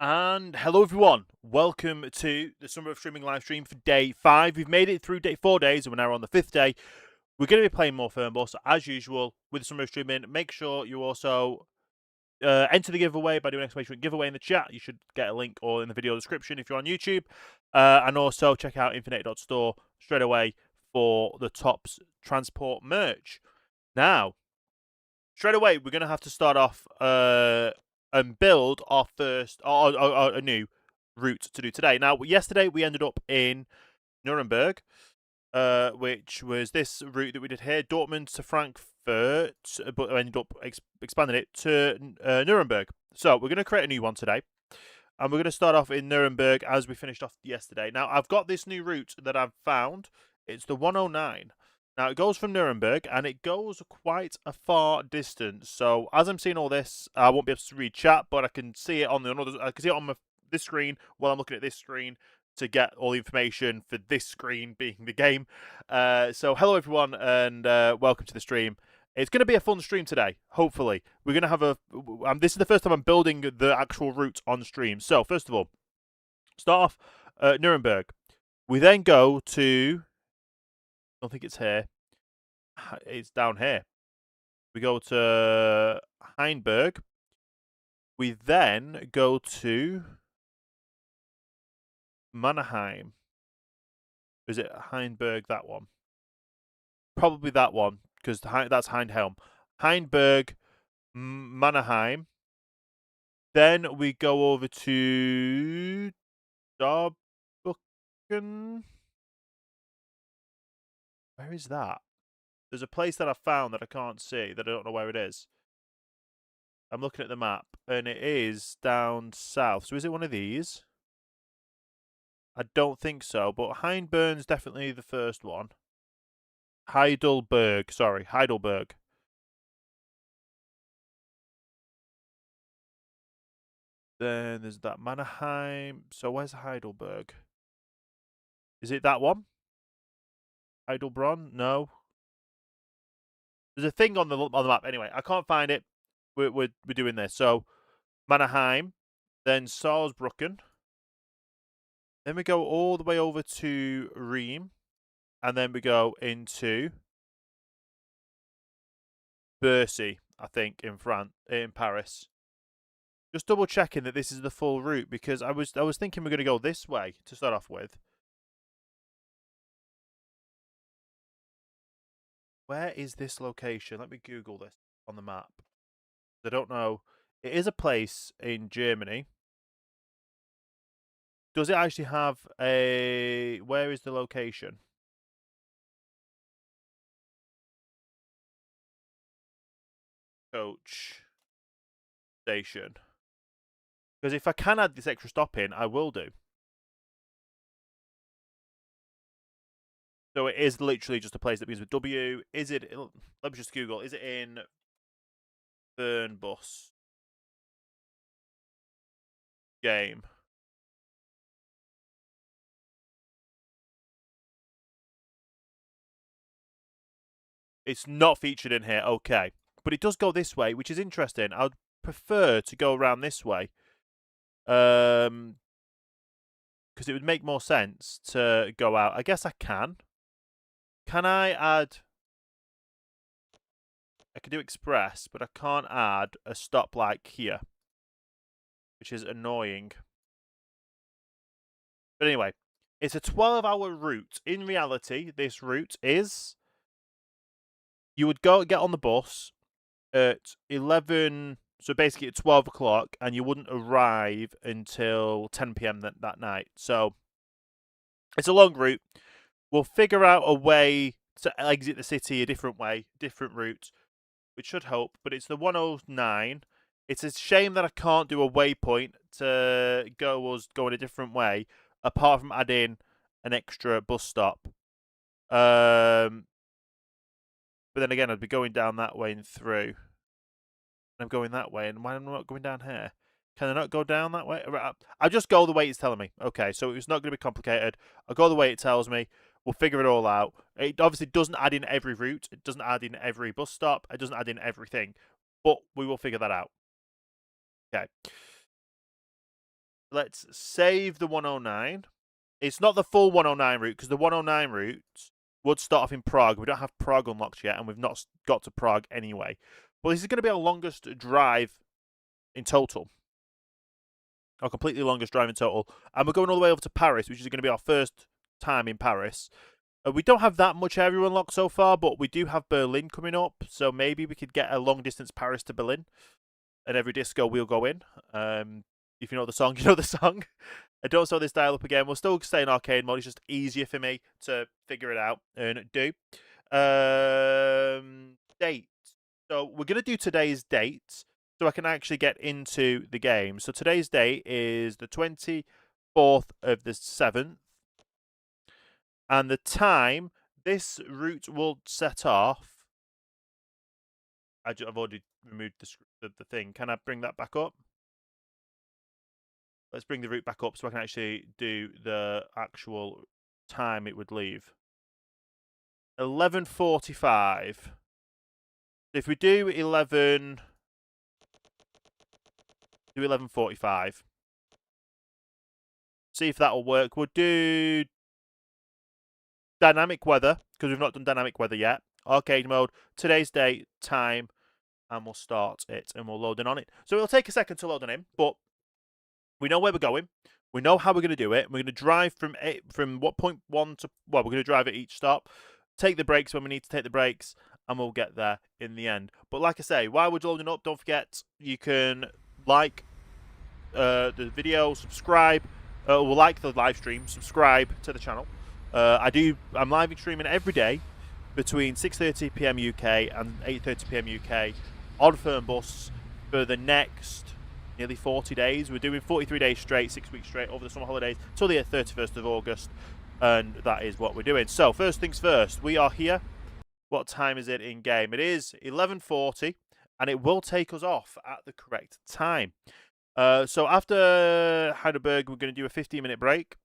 And hello everyone, welcome to the Summer of Streaming live stream for day 5. We've made it through 4 days and we're now on the 5th day. We're going to be playing more Fernbus as usual with the Summer of Streaming. Make sure you also enter the giveaway by doing an exclamation giveaway in the chat. You should get a link or in the video description if you're on YouTube. And also check out infin8.store straight away for the Tops Transport merch. Now, straight away, we're going to have to start off and build our first, a new route to do today. Now, yesterday we ended up in Nuremberg, which was this route that we did here, Dortmund to Frankfurt, but I ended up expanding it to Nuremberg. So we're going to create a new one today. And we're going to start off in Nuremberg as we finished off yesterday. Now, I've got this new route that I've found. It's the 109. Now, it goes from Nuremberg, and it goes quite a far distance. So, as I'm seeing all this, I won't be able to read chat, but I can see it on I can see it on this screen while I'm looking at this screen to get all the information for this screen being the game. So, hello everyone, and welcome to the stream. It's going to be a fun stream today, hopefully. We're going to have this is the first time I'm building the actual route on stream. So, first of all, start off Nuremberg. We then go to... I don't think it's here. It's down here. We go to Heinberg. We then go to Mannheim. Is it Heinberg, that one? Probably that one, because that's Hindhelm. Heinberg, Mannheim. Then we go over to Saarbrücken. Where is that? There's a place that I found that I can't see, that I don't know where it is. I'm looking at the map, and it is down south. So is it one of these? I don't think so, but Heinburn's definitely the first one. Heidelberg. Then there's that Mannheim. So where's Heidelberg? Is it that one? Heidelbronn? No. There's a thing on the map. Anyway, I can't find it. We're doing this. So Mannheim, then Saarbrücken. Then we go all the way over to Rheims, and then we go into Bercy, I think, in Paris. Just double checking that this is the full route, because I was thinking we're going to go this way to start off with. Where is this location? Let me Google this on the map. I don't know. It is a place in Germany. Does it actually have a... Where is the location? Coach station. Because if I can add this extra stop in, I will do. So it is literally just a place that begins with W. Is it... Let me just Google. Is it in Fernbus game? It's not featured in here. Okay. But it does go this way, which is interesting. I would prefer to go around this way. Because it would make more sense to go out. I guess I can. Can I add... I can do express, but I can't add a stop like here, which is annoying. But anyway, it's a 12-hour route. In reality, this route is... You would get on the bus at 11... So basically at 12 o'clock, and you wouldn't arrive until 10 p.m. that night. So it's a long route. We'll figure out a way to exit the city a different way, different route, which should help. But it's the 109. It's a shame that I can't do a waypoint to go in a different way, apart from adding an extra bus stop. But then again, I'd be going down that way and through. I'm going that way, and why am I not going down here? Can I not go down that way? I'll just go the way it's telling me. Okay, so it's not going to be complicated. I'll go the way it tells me. We'll figure it all out. It obviously doesn't add in every route. It doesn't add in every bus stop. It doesn't add in everything. But we will figure that out. Okay. Let's save the 109. It's not the full 109 route, because the 109 route would start off in Prague. We don't have Prague unlocked yet, and we've not got to Prague anyway. But this is going to be our longest drive in total. Our completely longest drive in total. And we're going all the way over to Paris, which is going to be our first time in Paris. We don't have that much area unlocked so far, but we do have Berlin coming up. So maybe we could get a long-distance Paris to Berlin. And every disco we'll go in. If you know the song, you know the song. I don't slow this dial up again. We'll still stay in arcade mode. It's just easier for me to figure it out and do. Date. So we're going to do today's date so I can actually get into the game. So today's date is the 24th of the 7th. And the time this route will set off... I've already removed the thing. Can I bring that back up? Let's bring the route back up so I can actually do the actual time it would leave. 11:45. If we do 11:45. See if that'll work. We'll do dynamic weather, because we've not done dynamic weather yet. Arcade mode, today's date, time, and we'll start it and we'll load in on it. So it'll take a second to load on in, but we know where we're going. We know how we're going to do it. We're going to drive from what point one to... Well, we're going to drive at each stop. Take the brakes when we need to take the brakes. And we'll get there in the end. But like I say, while we're loading up, don't forget, you can like the video, subscribe. Or like the live stream, subscribe to the channel. I'm live streaming every day between 6:30 PM UK and 8:30 PM UK on Fernbus for the next... nearly 40 days. We're doing 43 days straight, 6 weeks straight over the summer holidays till the 31st of August, and that is what we're doing. So first things first, we are here. What time is it in game? It is 11:40, and it will take us off at the correct time. So after Heidelberg, we're going to do a 15-minute break.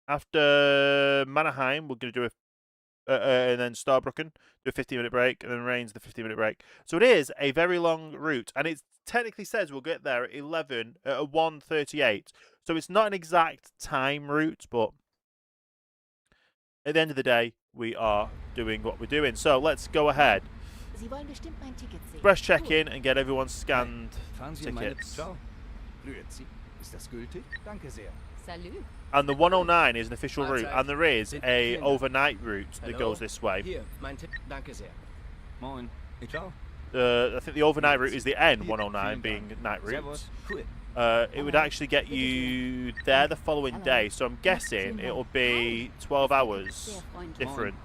After Mannheim, we're going to do and then Starbrücken, do a 15-minute break, and then Reims, the 15-minute break. So it is a very long route, and it technically says we'll get there at 1:38. So it's not an exact time route, but at the end of the day, we are doing what we're doing. So let's go ahead. Express check-in and get everyone's scanned tickets. And the 109 is an official route, and there is a overnight route that goes this way. I think the overnight route is the N109 being night route. It would actually get you there the following day, so I'm guessing it'll be 12 hours different.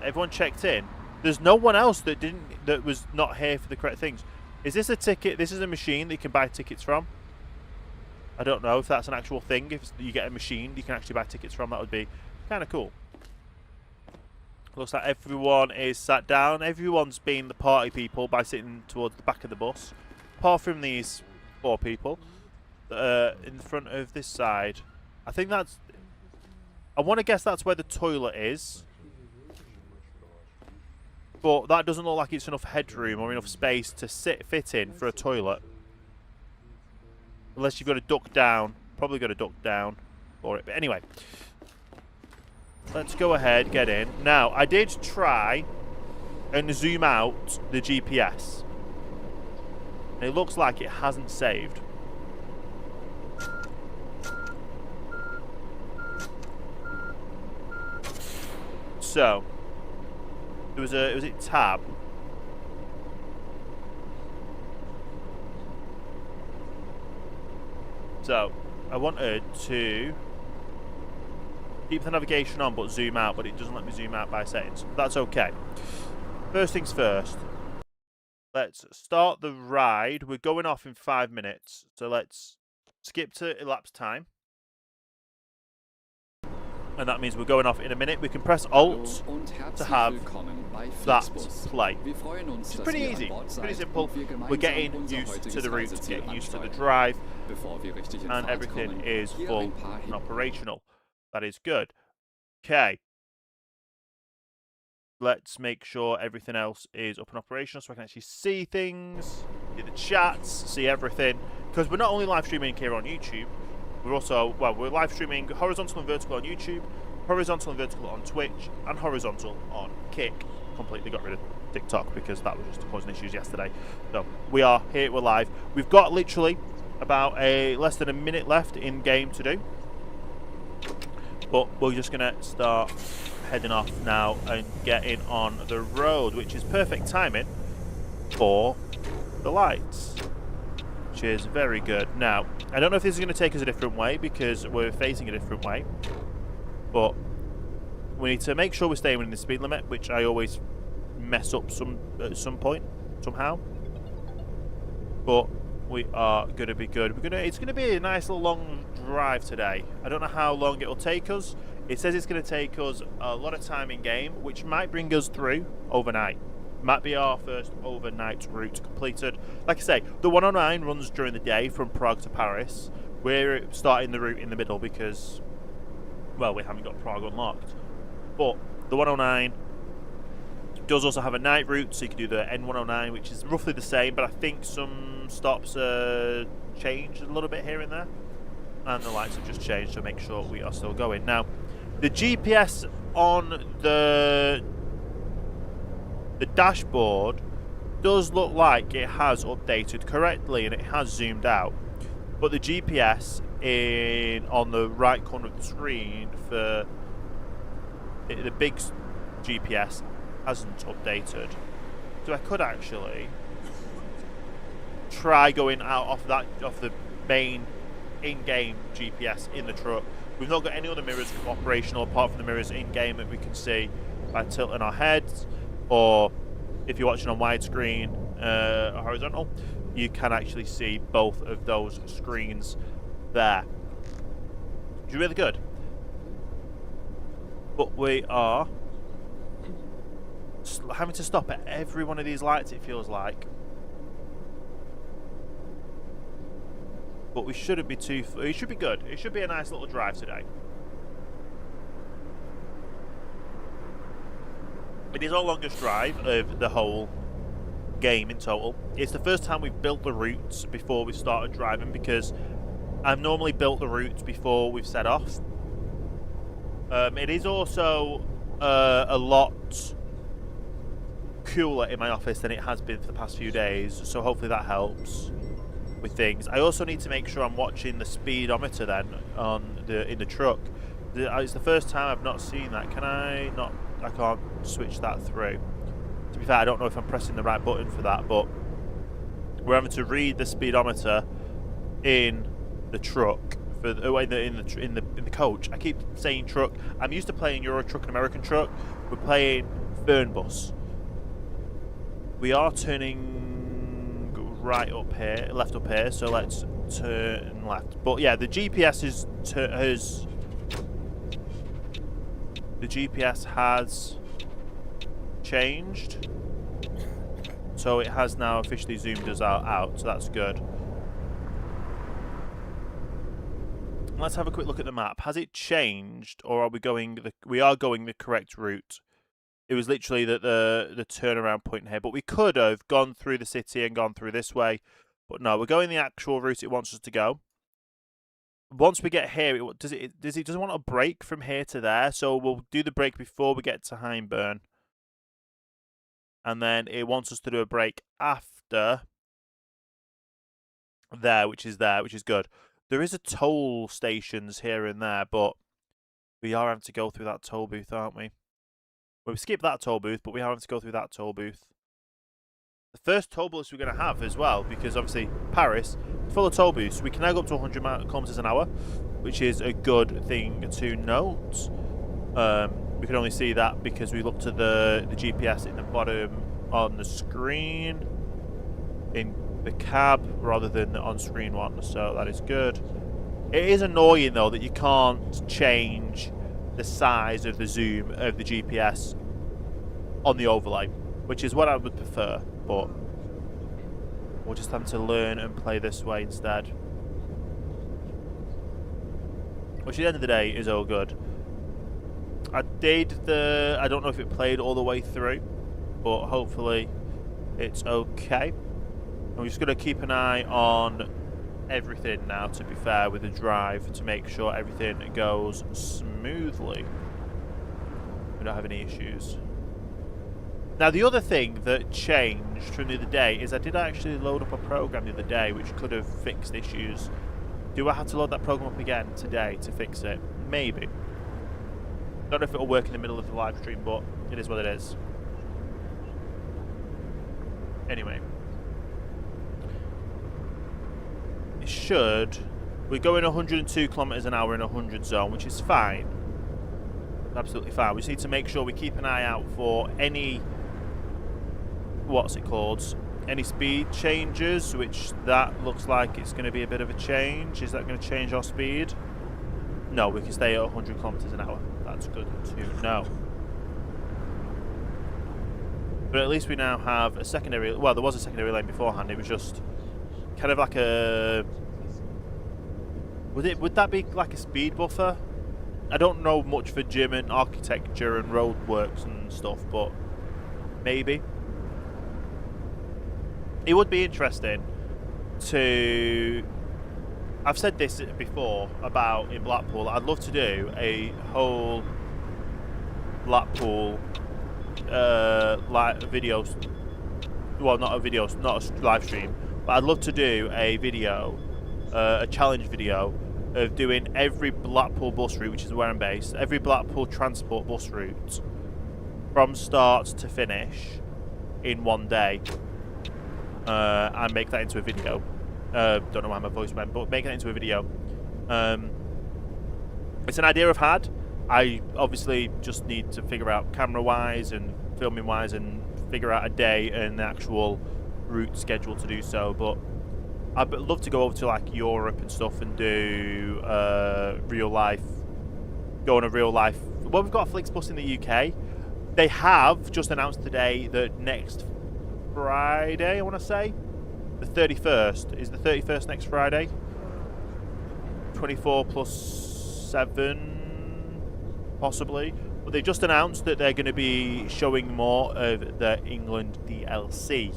Everyone checked in. There's no one else that was not here for the correct things. Is this a ticket? This is a machine that you can buy tickets from. I don't know if that's an actual thing. If you get a machine you can actually buy tickets from, that would be kind of cool. Looks like everyone is sat down. Everyone's been the party people by sitting towards the back of the bus. Apart from these 4 people in front of this side. I think that's... I want to guess that's where the toilet is. But that doesn't look like it's enough headroom or enough space to fit in for a toilet. Unless you've got to duck down. Probably got to duck down for it. But anyway. Let's go ahead, get in. Now, I did try and zoom out the GPS. And it looks like it hasn't saved. So, it was a tab. So, I wanted to keep the navigation on but zoom out, but it doesn't let me zoom out by settings. That's okay. First things first. Let's start the ride. We're going off in 5 minutes. So let's skip to elapsed time. And that means we're going off in a minute. We can press Alt to have that play. It's pretty easy, pretty simple. We're getting used to the route, getting used to the drive, and everything is full and operational. That is good. Okay. Let's make sure everything else is up and operational so I can actually see things, see the chats, see everything. because we're not only live streaming here on YouTube, we're also, well, we're live streaming horizontal and vertical on YouTube, horizontal and vertical on Twitch, and horizontal on Kick. Completely got rid of TikTok because that was just causing issues yesterday. So we are here, we're live. We've got literally about less than a minute left in game to do, but we're just gonna start heading off now and getting on the road, which is perfect timing for the lights, which is very good. Now, I don't know if this is going to take us a different way because we're facing a different way, but we need to make sure we're staying within the speed limit, which I always mess up at some point, somehow. But we are going to be good. It's going to be a nice little long drive today. I don't know how long it will take us. It says it's going to take us a lot of time in game, which might bring us through overnight. Might be our first overnight route completed. Like I say, the 109 runs during the day from Prague to Paris. We're starting the route in the middle because, well, we haven't got Prague unlocked. But the 109 does also have a night route, so you can do the N109, which is roughly the same, but I think some stops changed a little bit here and there. And the lights have just changed to make sure we are still going. Now, the GPS on the dashboard does look like it has updated correctly and it has zoomed out, but the GPS on the right corner of the screen for the big GPS hasn't updated. So I could actually try going out off the main in-game GPS in the truck. We've not got any other mirrors operational apart from the mirrors in-game that we can see by tilting our heads, or if you're watching on widescreen horizontal, you can actually see both of those screens there, which is really good. But we are having to stop at every one of these lights, it feels like. But we shouldn't be too... It should be good. It should be a nice little drive today. It is our longest drive of the whole game in total. It's the first time we've built the routes before we started driving, because I've normally built the routes before we've set off. It is also a lot cooler in my office than it has been for the past few days, so hopefully that helps with things. I also need to make sure I'm watching the speedometer then in the truck. It's the first time I've not seen that. Can I not? I can't switch that through. To be fair, I don't know if I'm pressing the right button for that, but we're having to read the speedometer in the truck in the coach. I keep saying truck. I'm used to playing Euro Truck and American Truck. We're playing Fernbus. We are turning right up here, left up here, so let's turn left. But yeah, the GPS has changed, so it has now officially zoomed us out, so that's good. Let's have a quick look at the map. Has it changed, or are we going we are going the correct route? It was literally the turnaround point here, but we could have gone through the city and gone through this way, but no, we're going the actual route it wants us to go. Once we get here, does it want a break from here to there, so we'll do the break before we get to Heimburn, and then it wants us to do a break after there, which is good. There is a toll stations here and there, but we are having to go through that toll booth, aren't we? Well, we skipped that toll booth, but we are having to go through that toll booth. The first toll booths we're going to have as well, because obviously Paris is full of toll booths. We can now go up to 100 kilometers an hour, which is a good thing to note. We can only see that because we looked at the GPS in the bottom on the screen in the cab rather than the on-screen one, so that is good. It is annoying though that you can't change the size of the zoom of the GPS on the overlay, which is what I would prefer, but we'll just have to learn and play this way instead, which at the end of the day is all good. I don't know if it played all the way through, but hopefully it's okay. I'm just going to keep an eye on everything now, to be fair, with the drive to make sure everything goes smoothly. We don't have any issues. Now, the other thing that changed from the other day is I did actually load up a program the other day which could have fixed issues. Do I have to load that program up again today to fix it? Maybe. Don't know if it'll work in the middle of the live stream, but it is what it is. Anyway. It should. We're going 102 kilometers an hour in a 100 zone, which is fine. Absolutely fine. We just need to make sure we keep an eye out for any, what's it called, any speed changes, which that looks like it's going to be a bit of a change. Is that going to change our speed? No, we can stay at 100 kilometers an hour. That's good to know. But at least we now have a secondary, well, there was a secondary lane beforehand. It was just kind of like a, would that be like a speed buffer? I don't know much for German architecture and roadworks and stuff, but maybe. It would be interesting to, I've said this before about in Blackpool, I'd love to do a whole Blackpool video, well, not a live stream, but I'd love to do a video, a challenge video of doing every Blackpool bus route, which is where I'm based, every Blackpool transport bus route from start to finish in one day, and make that into a video. Don't know why my voice went, but make that into a video. It's an idea I've had. I obviously just need to figure out camera-wise and filming-wise and figure out a day and the actual route schedule to do so, but I'd love to go over to like Europe and stuff and do real life, go on a real life. Well, we've got a Flixbus in the UK. They have just announced today that next Friday, I want to say, the 31st, is the 31st next Friday? 24 plus 7, possibly. But they just announced that they're going to be showing more of the England DLC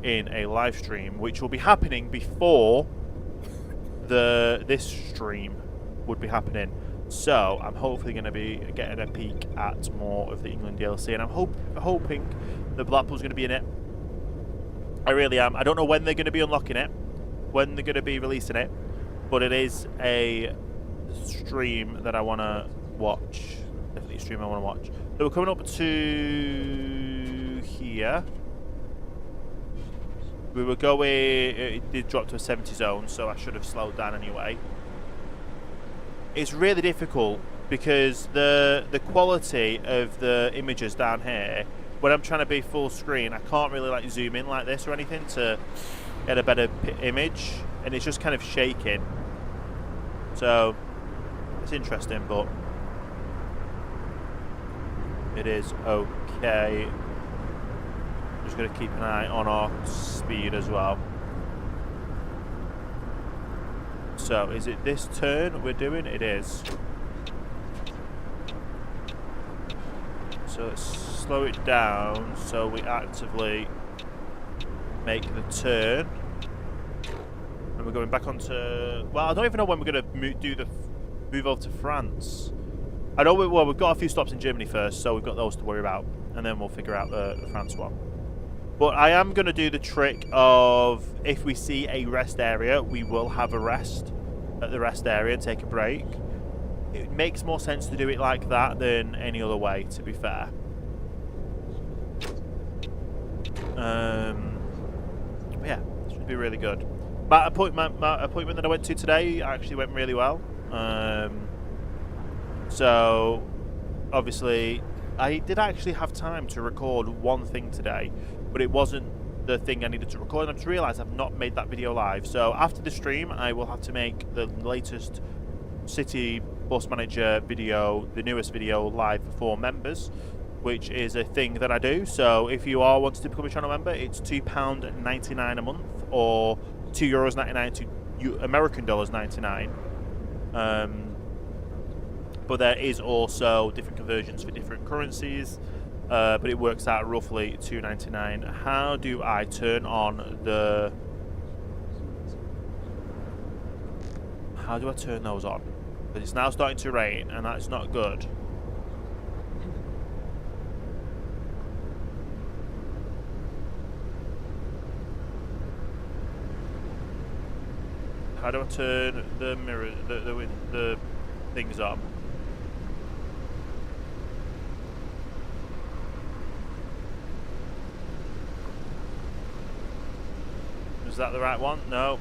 in a live stream, which will be happening before this stream would be happening. So I'm hopefully going to be getting a peek at more of the England DLC, and I'm hoping that Blackpool's going to be in it. I really am. I don't know when they're going to be unlocking it, when they're going to be releasing it, but it is a stream that I want to watch. Definitely a stream I want to watch. So we're coming up to here. We were going, it did drop to a 70 zone, so I should have slowed down anyway. It's really difficult because the quality of the images down here, when I'm trying to be full screen, I can't really like zoom in like this or anything to get a better image, and it's just kind of shaking. So it's interesting, but it is okay. Just going to keep an eye on our speed as well. So, is it this turn we're doing? It is. So let's slow it down so we actively make the turn. And we're going back onto, well, I don't even know when we're going to move over to France. I know we've got a few stops in Germany first, so we've got those to worry about, and then we'll figure out the France one. But I am going to do the trick of, if we see a rest area, we will have a rest at the rest area and take a break. It makes more sense to do it like that than any other way, to be fair. Yeah, it should be really good. My appointment that I went to today actually went really well. So, obviously, I did actually have time to record one thing today, but it wasn't the thing I needed to record, and I just realised I've not made that video live. So after the stream, I will have to make the latest City Bus Manager video, the newest video, live for members, which is a thing that I do. So if you are wanting to become a channel member, it's £2.99 a month, or €2.99 to American dollars 99. But there is also different conversions for different currencies. But it works out roughly $2.99. How do I turn on the How do I turn those on? Because it's now starting to rain, and that's not good. How do I turn the mirror, the things on? Is that the right one? No.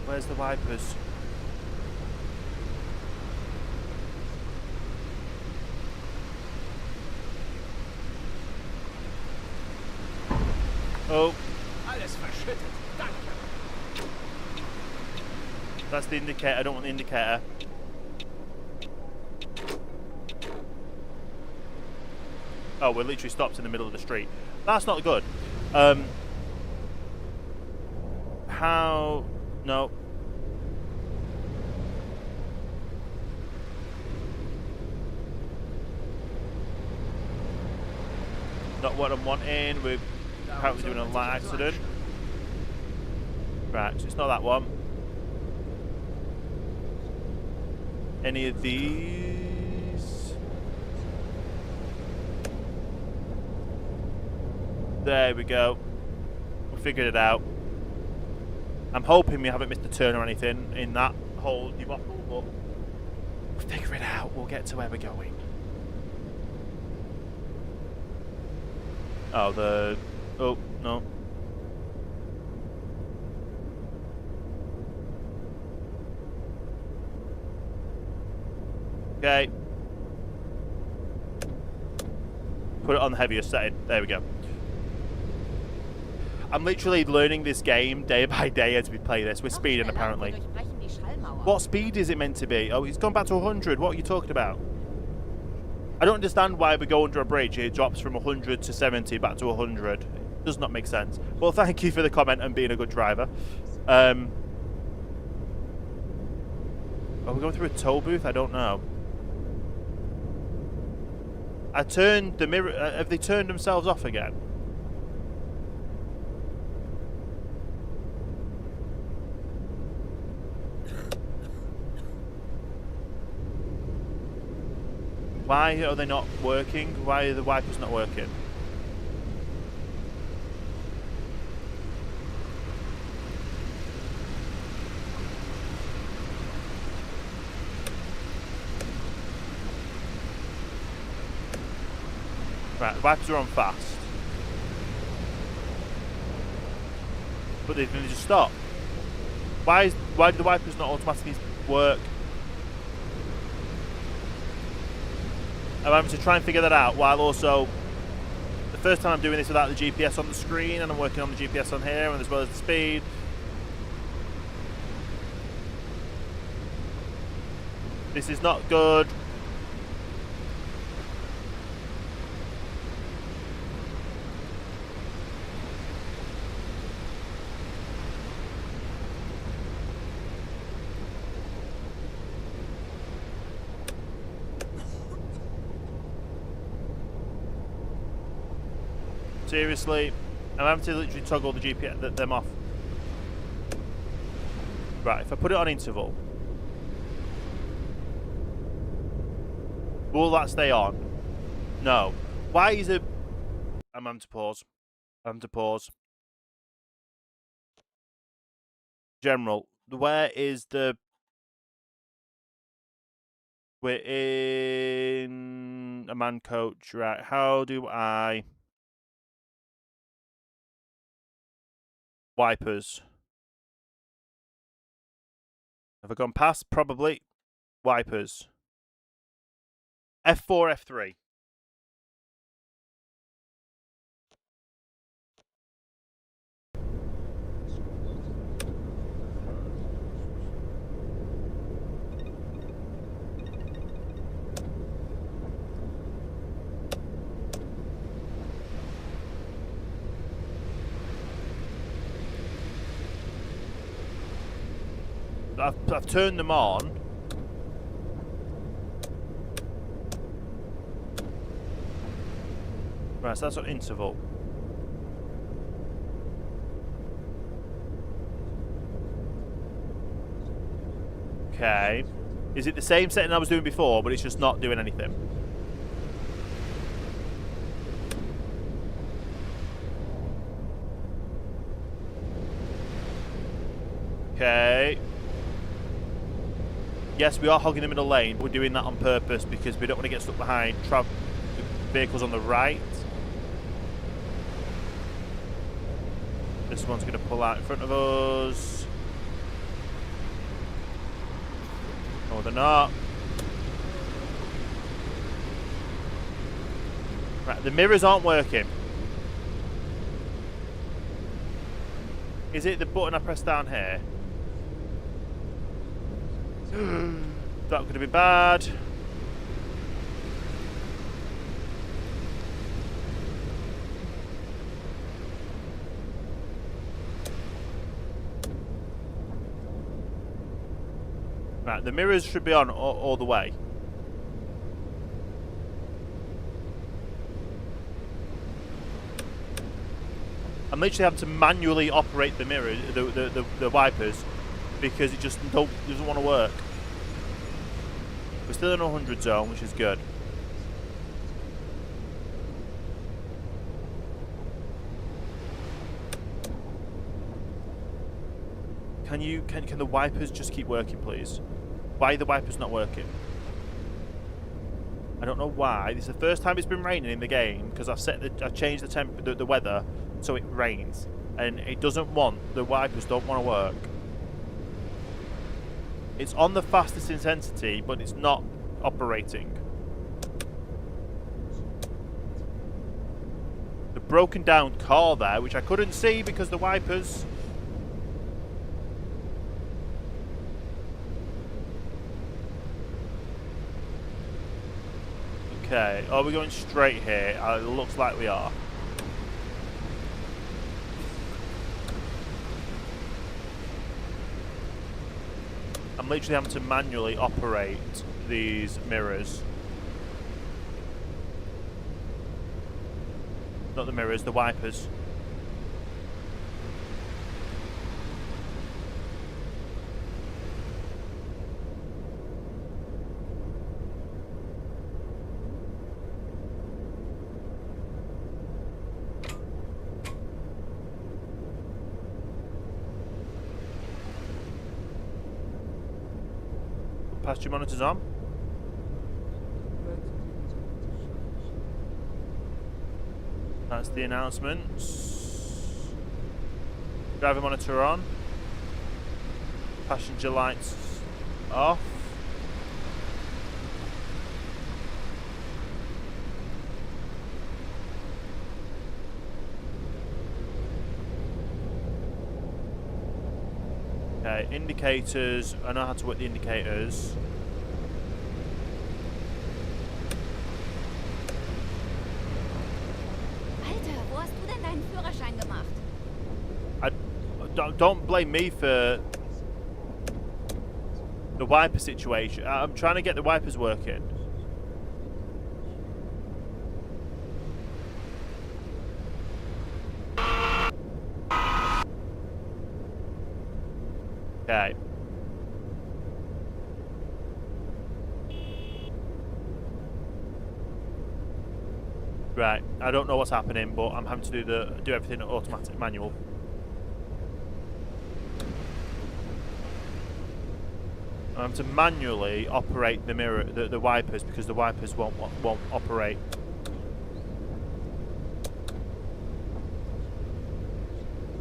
Where's the wipers? Oh. Alles verschüttet. Danke. That's the indicator. I don't want the indicator. Oh, we're literally stopped in the middle of the street. That's not good. How? No. Not what I'm wanting. We're apparently doing a light accident. Right, so it's not that one. Any of these? There we go. We figured it out. I'm hoping we haven't missed a turn or anything in that whole debacle, but we'll figure it out. We'll get to where we're going. Oh, oh, no. Okay. Put it on the heaviest setting. There we go. I'm literally learning this game day by day as we play this. We're speeding, apparently. What speed is it meant to be? Oh, it's gone back to 100. What are you talking about? I don't understand why we go under a bridge. It drops from 100 to 70 back to 100. It does not make sense. Well, thank you for the comment and being a good driver. Are we going through a toll booth? I don't know. I turned the mirror. Have they turned themselves off again? Why are they not working? Why are the wipers not working? Right, the wipers are on fast. But they just stop. Why do the wipers not automatically work? I'm having to try and figure that out while also the first time I'm doing this without the GPS on the screen, and I'm working on the GPS on here and as well as the speed. This is not good. Seriously, I'm having to literally toggle the GPS, them off. Right, if I put it on interval, will that stay on? No. Why is it? I'm having to pause. I'm having to pause. General, where is the? We're in a man coach, right? How do I? Wipers. Have I gone past? Probably. Wipers. F4, F3. I've turned them on. Right, so that's on interval. Okay. Is it the same setting I was doing before, but it's just not doing anything? Okay. Yes, we are hogging the middle lane, but we're doing that on purpose because we don't want to get stuck behind vehicles on the right. This one's going to pull out in front of us. No, they're not. Right, the mirrors aren't working. Is it the button I press down here? That could have been bad. Right, the mirrors should be on all the way. I'm literally having to manually operate the mirror, the wipers, because it just doesn't want to work. We're still in a 100 zone, which is good. Can the wipers just keep working, please? Why are the wipers not working? I don't know why. This is the first time it's been raining in the game because I've changed the weather so it rains, and it doesn't want, the wipers don't want to work. It's on the fastest intensity, but it's not operating. The broken down car there, which I couldn't see because the wipers. Okay, are we going straight here? It looks like we are. I'm literally having to manually operate these mirrors. Not the mirrors, the wipers. Passenger monitors on. That's the announcements. Driver monitor on. Passenger lights off. Okay, indicators. I know how to work the indicators. Alter, wo hast du denn deinen Führerschein gemacht? Don't blame me for the wiper situation. I'm trying to get the wipers working. Okay. Right, I don't know what's happening, but I'm having to do everything automatic manual. I'm having to manually operate the mirror, the wipers, because the wipers won't operate.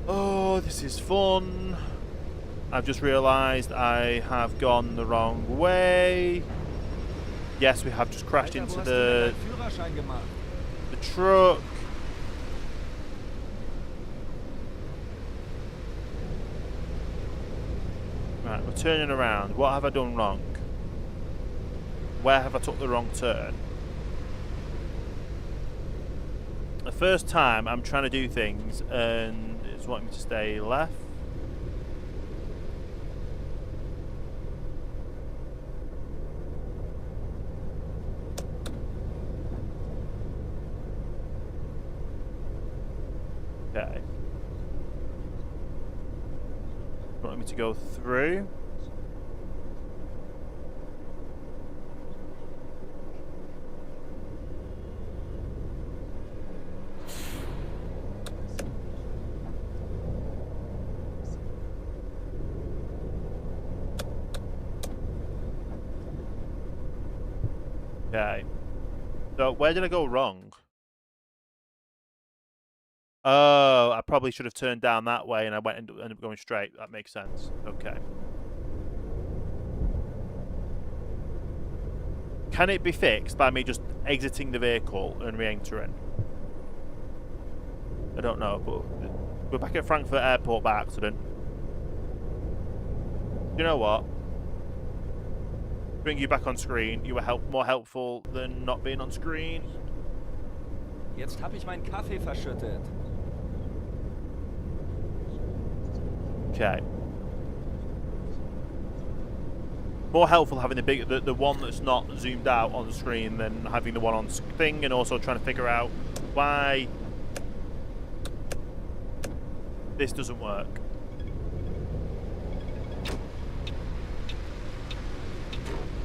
Oh, this is fun. I've just realised I have gone the wrong way. Yes, we have just crashed into the truck. Right, we're turning around. What have I done wrong? Where have I took the wrong turn? The first time I'm trying to do things and it's wanting me to stay left. Okay. Want me to go through? Okay. So where did I go wrong? Oh, I probably should have turned down that way and I ended up going straight. That makes sense. Okay. Can it be fixed by me just exiting the vehicle and re-entering? I don't know, but we're back at Frankfurt Airport by accident. You know what? Bring you back on screen. You were more helpful than not being on screen. Jetzt habe ich meinen Kaffee verschüttet. Okay. More helpful having the one that's not zoomed out on the screen than having the one on thing, and also trying to figure out why this doesn't work.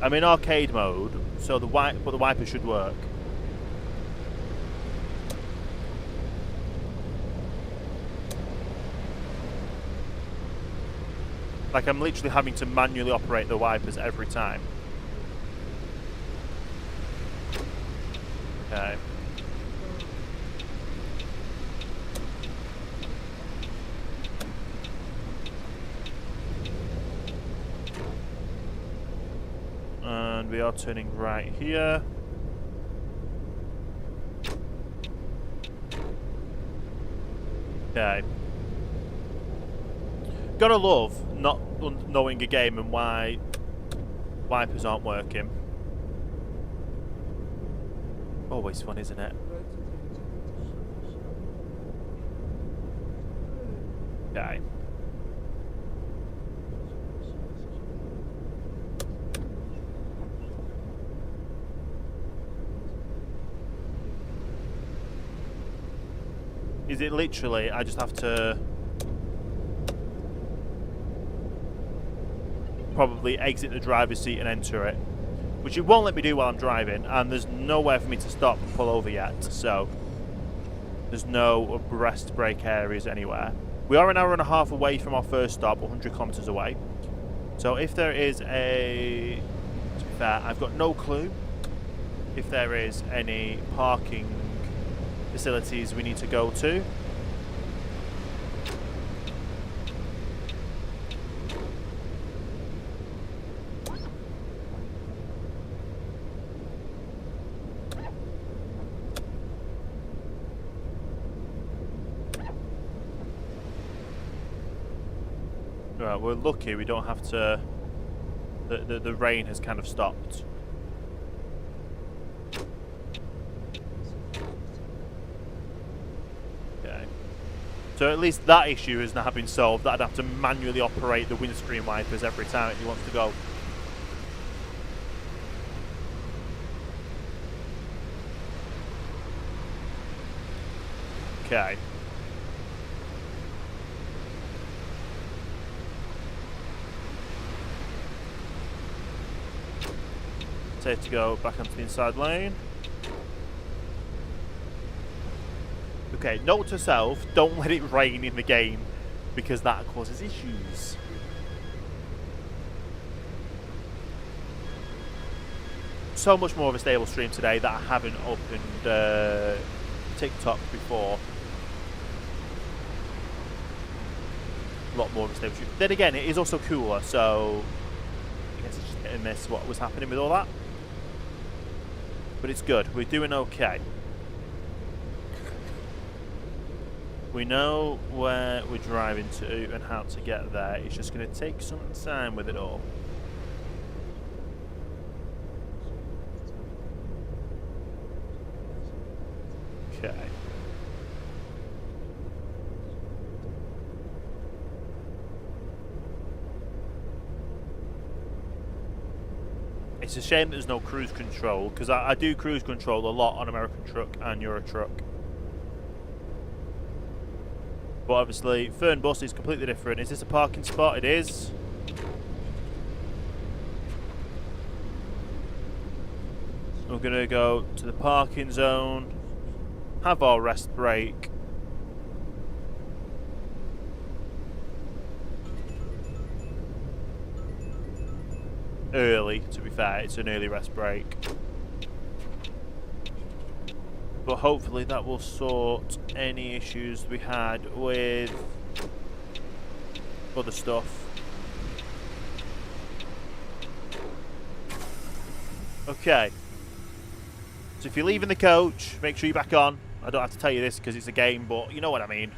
I'm in arcade mode, so the wiper should work. Like, I'm literally having to manually operate the wipers every time. Okay. And we are turning right here. Okay. Gotta love not knowing a game and why wipers aren't working. Always fun, isn't it? Okay. Is it literally, I just have to probably exit the driver's seat and enter it, which it won't let me do while I'm driving, and there's nowhere for me to stop and pull over yet, so there's no rest break areas anywhere. We are an hour and a half away from our first stop, 100 kilometers away, so if there is a, to be fair, I've got no clue if there is any parking facilities we need to go to. Right, we're lucky we don't have to. The rain has kind of stopped. Okay. So at least that issue has now been solved. That I'd have to manually operate the windscreen wipers every time he wants to go. Okay. Safe to go back onto the inside lane. Okay, note to self, don't let it rain in the game, because that causes issues. So much more of a stable stream today that I haven't opened TikTok before. A lot more of a stable stream. Then again, it is also cooler, so I guess it's just hit and miss what was happening with all that. But it's good, we're doing okay. We know where we're driving to and how to get there. It's just going to take some time with it all. Okay. It's a shame there's no cruise control, because I do cruise control a lot on American Truck and Euro Truck. But obviously, Fernbus is completely different. Is this a parking spot? It is. We're going to go to the parking zone, have our rest break. Early, to be fair. It's an early rest break. But hopefully that will sort any issues we had with other stuff. Okay. So if you're leaving the coach, make sure you're back on. I don't have to tell you this because it's a game, but you know what I mean.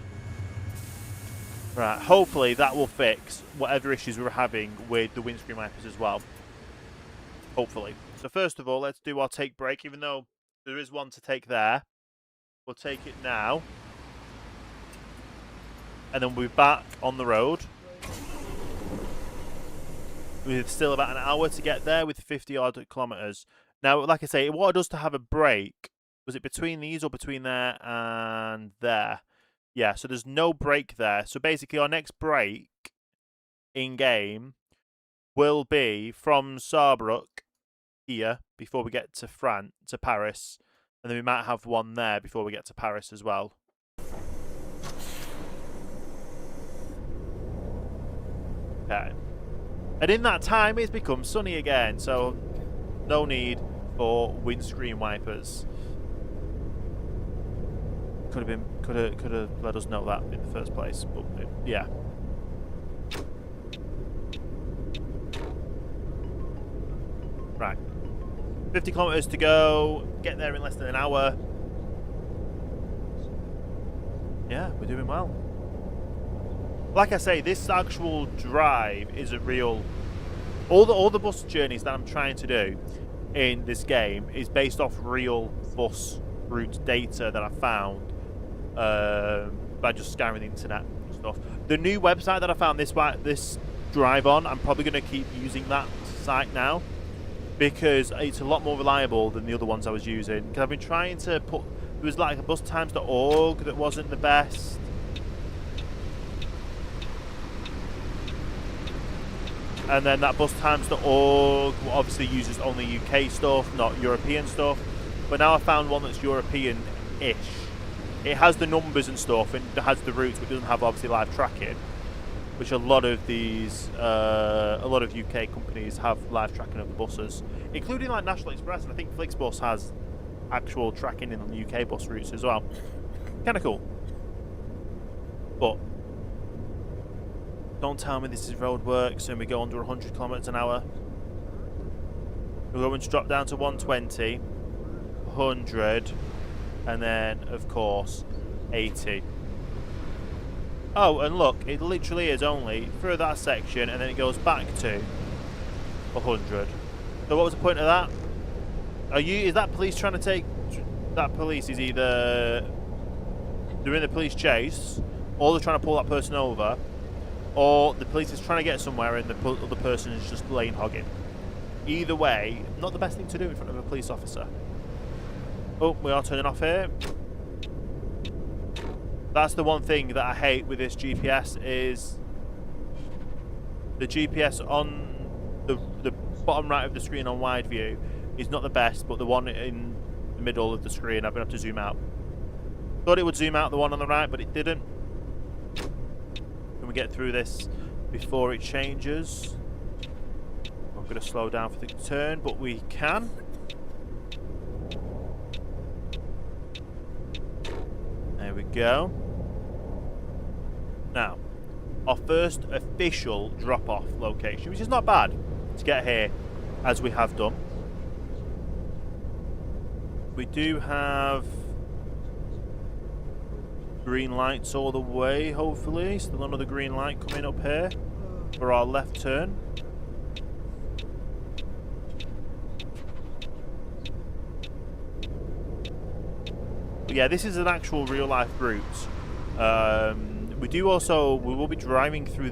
Right, hopefully that will fix whatever issues we were having with the windscreen wipers as well. Hopefully. So first of all, let's do our take break, even though there is one to take there. We'll take it now. And then we'll be back on the road. With still about an hour to get there with 50 odd kilometers. Now, like I say, what it does to have a break, was it between these or between there and there? Yeah, so there's no break there. So basically our next break in game will be from Saarbrück here before we get to Paris. And then we might have one there before we get to Paris as well. Okay. And in that time, it's become sunny again, so no need for windscreen wipers. Could have let us know that in the first place, but yeah. Right. 50 kilometers to go. Get there in less than an hour. Yeah, we're doing well. Like I say, this actual drive is a real... All the bus journeys that I'm trying to do in this game is based off real bus route data that I found by just scouring the internet and stuff. The new website that I found this drive on, I'm probably going to keep using that site now because it's a lot more reliable than the other ones I was using. Because I've been trying to put... There was like a bustimes.org that wasn't the best. And then that bustimes.org obviously uses only UK stuff, not European stuff. But now I found one that's European-ish. It has the numbers and stuff, and it has the routes, but it doesn't have obviously live tracking, which a lot of these, a lot of UK companies have live tracking of the buses, including like National Express, and I think Flixbus has actual tracking in the UK bus routes as well. Kind of cool. But don't tell me this is roadworks and we go under 100 kilometers an hour. We're going to drop down to 120, 100, and then, of course, 80. Oh, and look, it literally is only through that section, and then it goes back to 100. So what was the point of that? Is that police trying to take... That police is either... They're in the police chase, or they're trying to pull that person over, or the police is trying to get somewhere and the other person is just lane hogging. Either way, not the best thing to do in front of a police officer. Oh, we are turning off here. That's the one thing that I hate with this GPS is the GPS on the bottom right of the screen on wide view is not the best, but the one in the middle of the screen I've been able to zoom out. Thought it would zoom out the one on the right, but it didn't. Can we get through this before it changes? I'm going to slow down for the turn, but we can. There we go. Now, our first official drop-off location, which is not bad to get here, as we have done. We do have green lights all the way, hopefully. Still another green light coming up here for our left turn. But yeah, this is an actual real-life route. We will be driving through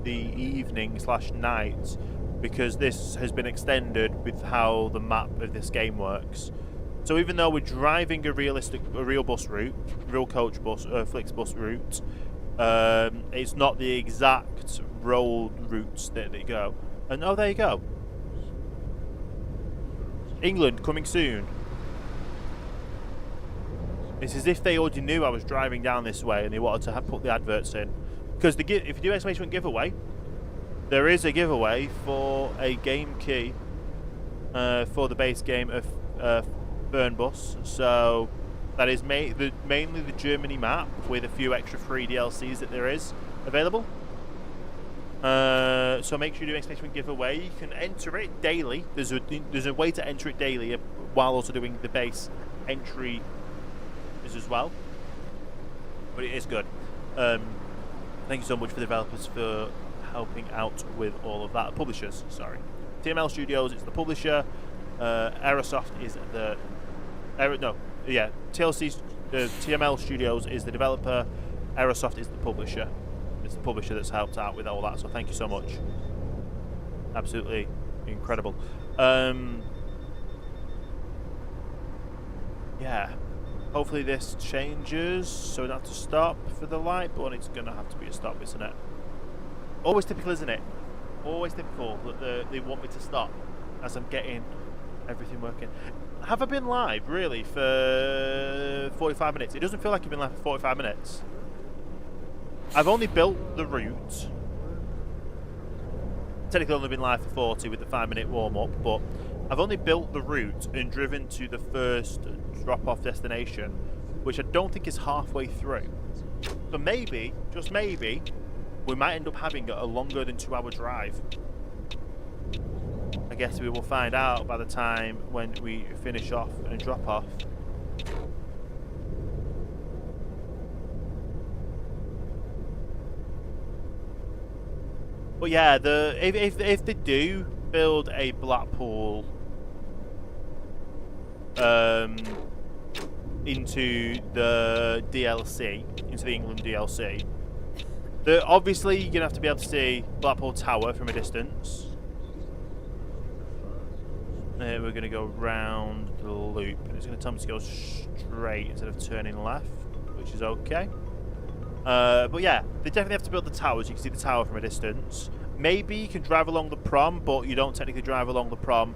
the evening/night because this has been extended with how the map of this game works. So even though we're driving a real bus route, real coach bus, Flixbus route, it's not the exact road routes that they go. And oh, there you go. England coming soon. It's as if they already knew I was driving down this way and they wanted to put the adverts in. Because if you do exclamation giveaway, there is a giveaway for a game key for the base game of Fernbus. So That is mainly the Germany map with a few extra free DLCs that there is available. So make sure you do expect giveaway. You can enter it daily. There's a way to enter it daily while also doing the base entry as well. But it is good. Thank you so much for the developers for helping out with all of that. Publishers, sorry. TML Studios is the publisher. Aerosoft is the TLC. TML Studios is the developer. Aerosoft is the publisher. It's the publisher that's helped out with all that. So thank you so much. Absolutely incredible. Yeah. Hopefully this changes, so we don't have to stop for the light button. It's going to have to be a stop, isn't it? Always typical, isn't it? Always typical that they want me to stop as I'm getting everything working. Have I been live, really, for 45 minutes? It doesn't feel like I've been live for 45 minutes. I've only built the route. Technically only been live for 40 with the 5-minute warm-up, but I've only built the route and driven to the first drop-off destination, which I don't think is halfway through. So maybe, just maybe, we might end up having a longer than 2-hour drive. I guess we will find out by the time when we finish off and drop off. But yeah, if they do build a Blackpool into the DLC, into the England DLC, obviously you're gonna have to be able to see Blackpool Tower from a distance. We're gonna go round the loop, and it's gonna tell me to go straight instead of turning left, which is okay. But yeah, they definitely have to build the towers. You can see the tower from a distance. Maybe you can drive along the prom, but you don't technically drive along the prom.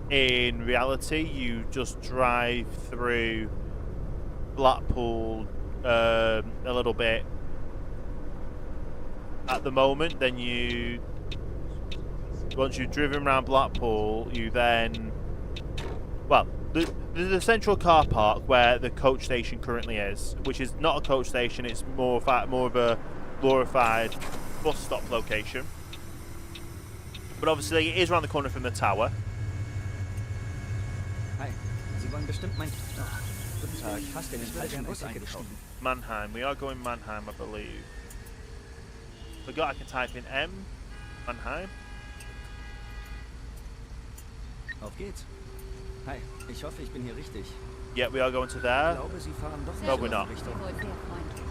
In reality, you just drive through Blackpool a little bit at the moment. Then once you've driven around Blackpool, you then, well, there's a central car park where the coach station currently is, which is not a coach station. It's more of a glorified bus stop location. But obviously, it is around the corner from the tower. Hi, Sie wollen bestimmt mein... Oh, guten Tag, hast den falschen Bus eingestiegen. Mannheim. We are going Mannheim, I believe. Forgot I can type in M. Mannheim. Auf geht's. Hi, ich hoffe, ich bin hier richtig. Yeah, we are going to there. Ich glaube, Sie fahren doch No, we're not. Richtung. Wohl sehr freundlich.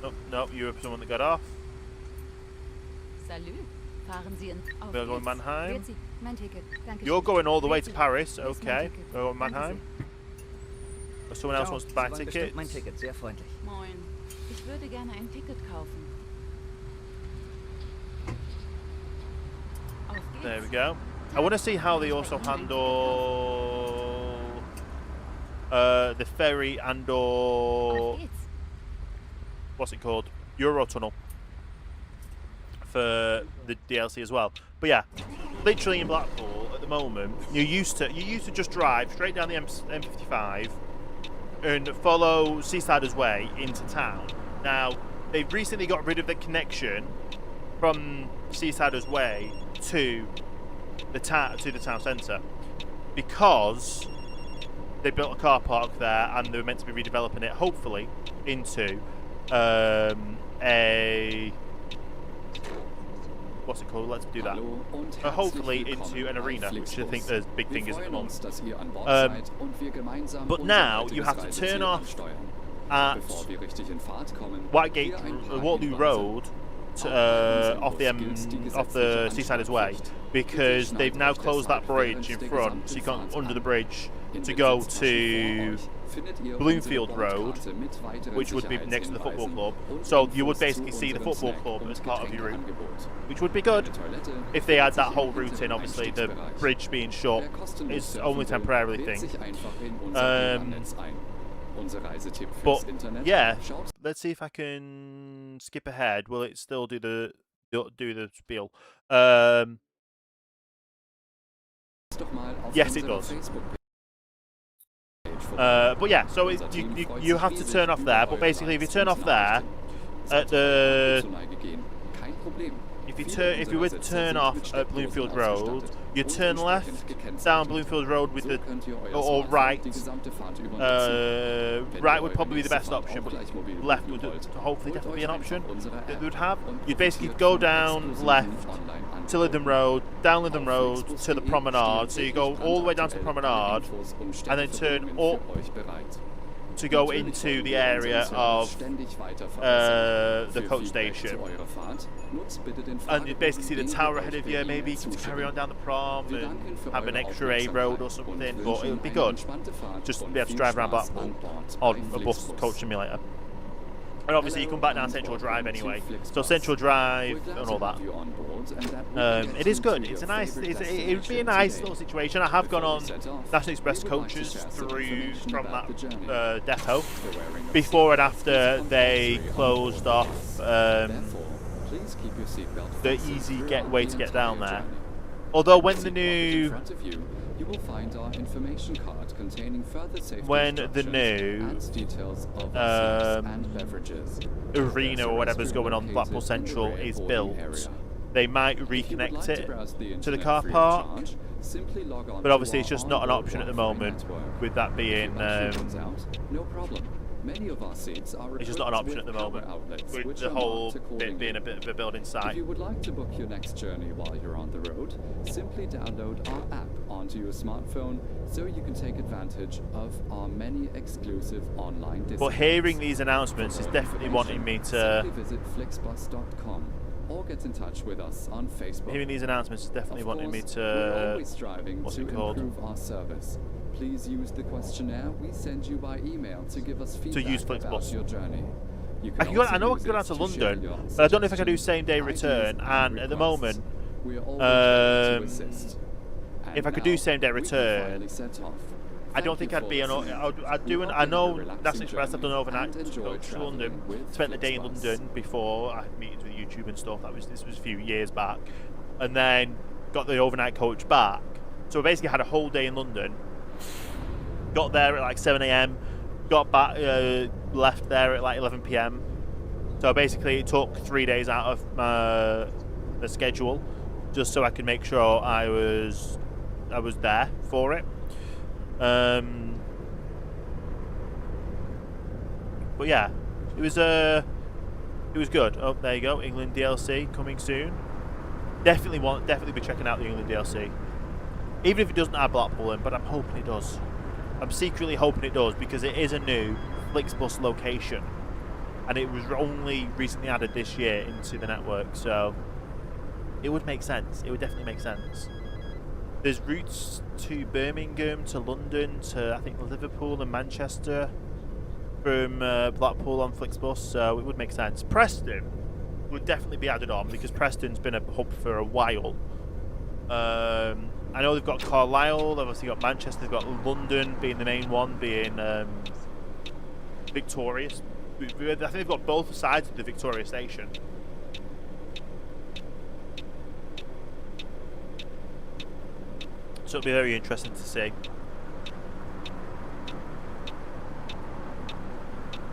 Oh, no, you were someone that got off. Salut. Fahren Sie in... Auf We are going geht's. Mannheim. Grüezi. Mein Ticket. Danke You're schön. going all the way to Grüezi. Paris. Hier ist mein Okay. Ticket. We're going Danke Mannheim. sehr. Or someone else Ciao, wants to Sie buy wollen tickets. bestimmt mein Ticket, sehr freundlich. Moin. Ich würde gerne ein Ticket kaufen. Auf geht's. There we go. I want to see how they also handle the ferry and or Auf geht's. what's it called? Eurotunnel for the DLC as well. But yeah, literally in Blackpool at the moment, you used to just drive straight down the M55 and follow Seasider's Way into town. Now they've recently got rid of the connection from Seasider's Way to the town centre because they built a car park there and they were meant to be redeveloping it, hopefully into a what's it called? Let's do that. Hopefully into an arena, which I think the big thing is at the moment. But now you have to turn off at Waterloo Road off the Seasider's Way because they've now closed that bridge in front, so you can't under the bridge to go to Bloomfield Road, which would be next to the football club. So you would basically see the football club as part of your route, which would be good if they had that whole route in. Obviously, the bridge being shut is only temporarily thing. But yeah, let's see if I can skip ahead. Will it still do the spiel? Yes, it does. But yeah, so you have to turn off there. But basically, if you turn off there, at the if you were to turn off at Bloomfield Road, you turn left down Bloomfield Road with the or right. Right would probably be the best option, but left would hopefully definitely be an option that they would have. You'd basically go down left to Lytham Road, down Lytham Road to the promenade. So you go all the way down to the promenade, and then turn up to go into the area of the coach station. And you basically see the tower ahead of you. Maybe you can carry on down the prom and have an extra A road or something, but it would be good just to be able to drive around Blackpool on a bus coach simulator. And obviously you come back down Central Drive anyway, so Central Drive and all that. It is good. It's a nice. It would be a nice little situation. I have gone on National Express coaches through from that depot before and after they closed off the easy way to get down there. Although when the new you will find our information card containing further safety when the new and details of and beverages. arena or whatever's going on Blackpool Central is built, they might reconnect it to the car park, but obviously it's just not an option at the moment with that being no problem. Many of our seats are it's just not an option at the moment with the whole bit being a bit of a building site. If you would like to book your next journey while you're on the road, simply download our app onto your smartphone so you can take advantage of our many exclusive online discounts. But hearing these announcements is definitely wanting me to simply visit flixbus.com or get in touch with us on Facebook. Hearing these announcements is definitely wanting me we're to always striving what's to it called? improve our service. Please use the questionnaire we send you by email to give us feedback use about Flixbus. your journey. You I know I can use go down it to share London, your but I don't know if I can do suggestions, same-day ideas, return. And at the moment, we are always ready to assist. if I could And do now, same-day we can return, finally set off. I don't think I'd be an. I'd do an. I know National Express. I've done overnight to London. Spent the day in London before I had meetings with YouTube and stuff. This was a few years back, and then got the overnight coach back. So I basically had a whole day in London. Got there at like 7 AM. Got back, left there at like 11 PM. So basically, it took 3 days out of the schedule, just so I could make sure I was there for it. But yeah, it was good. Oh, there you go, England DLC coming soon. Definitely be checking out the England DLC, even if it doesn't have Blackpool in. But I'm hoping it does. I'm secretly hoping it does because it is a new Flixbus location, and it was only recently added this year into the network. So it would make sense. It would definitely make sense. There's routes to Birmingham, to London, to I think Liverpool and Manchester from Blackpool on Flixbus, so it would make sense. Preston would definitely be added on because Preston's been a hub for a while. I know they've got Carlisle, they've obviously got Manchester, they've got London being the main one, being victorious. I think they've got both sides of the Victoria Station. So it'll be very interesting to see.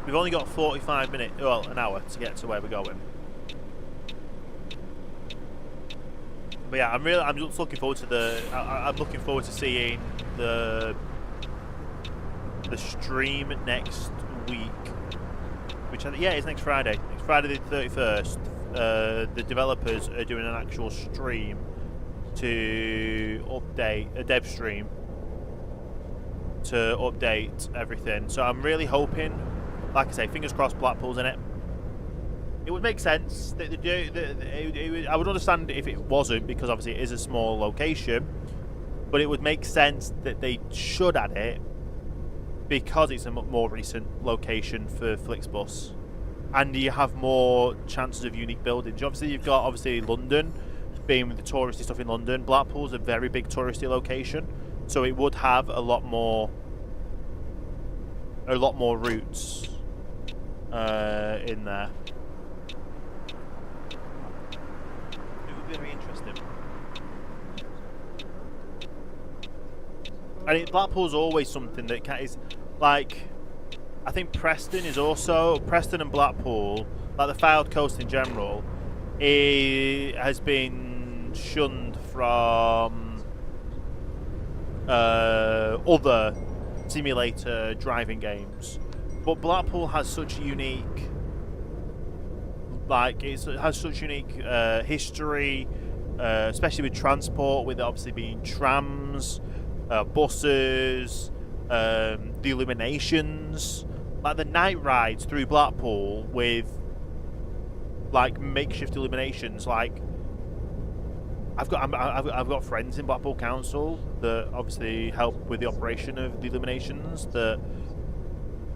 We've only got 45 minutes, well, an hour to get to where we're going. But yeah, I'm just looking forward to I'm looking forward to seeing the stream next week, which is next Friday. Next Friday the 31st. The developers are doing an actual stream to update a dev stream to update everything. So I'm really hoping, like I say, fingers crossed, Blackpool's in it. It would make sense that they do. I would understand if it wasn't, because obviously it is a small location, but it would make sense that they should add it because it's a more recent location for Flixbus, and you have more chances of unique buildings. Obviously, you've got London, being with the touristy stuff in London. Blackpool's a very big touristy location, so it would have a lot more routes in there. It would be very interesting. I mean, Blackpool's always something that is like, I think Preston and Blackpool, like the Fylde Coast in general, has been shunned from other simulator driving games. But Blackpool has such unique, like, it has such unique history, especially with transport, with it obviously being trams, buses, the illuminations, like the night rides through Blackpool with like makeshift illuminations. Like, I've got friends in Blackpool Council that obviously help with the operation of the illuminations. That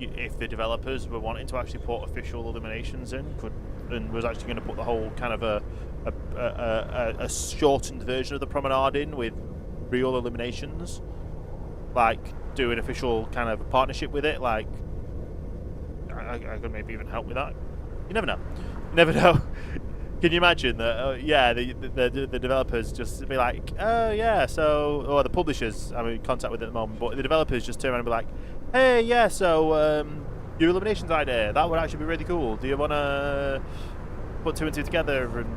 if the developers were wanting to actually put official illuminations in, and was actually going to put the whole kind of a shortened version of the promenade in with real illuminations, like do an official kind of partnership with it, like I could maybe even help with that. You never know. You never know. Can you imagine that? Yeah, the developers just be like, oh yeah, so, or the publishers I'm in contact with at the moment, but the developers just turn around and be like, hey, yeah, so your illuminations idea, that would actually be really cool. Do you want to put 2 and 2 together? And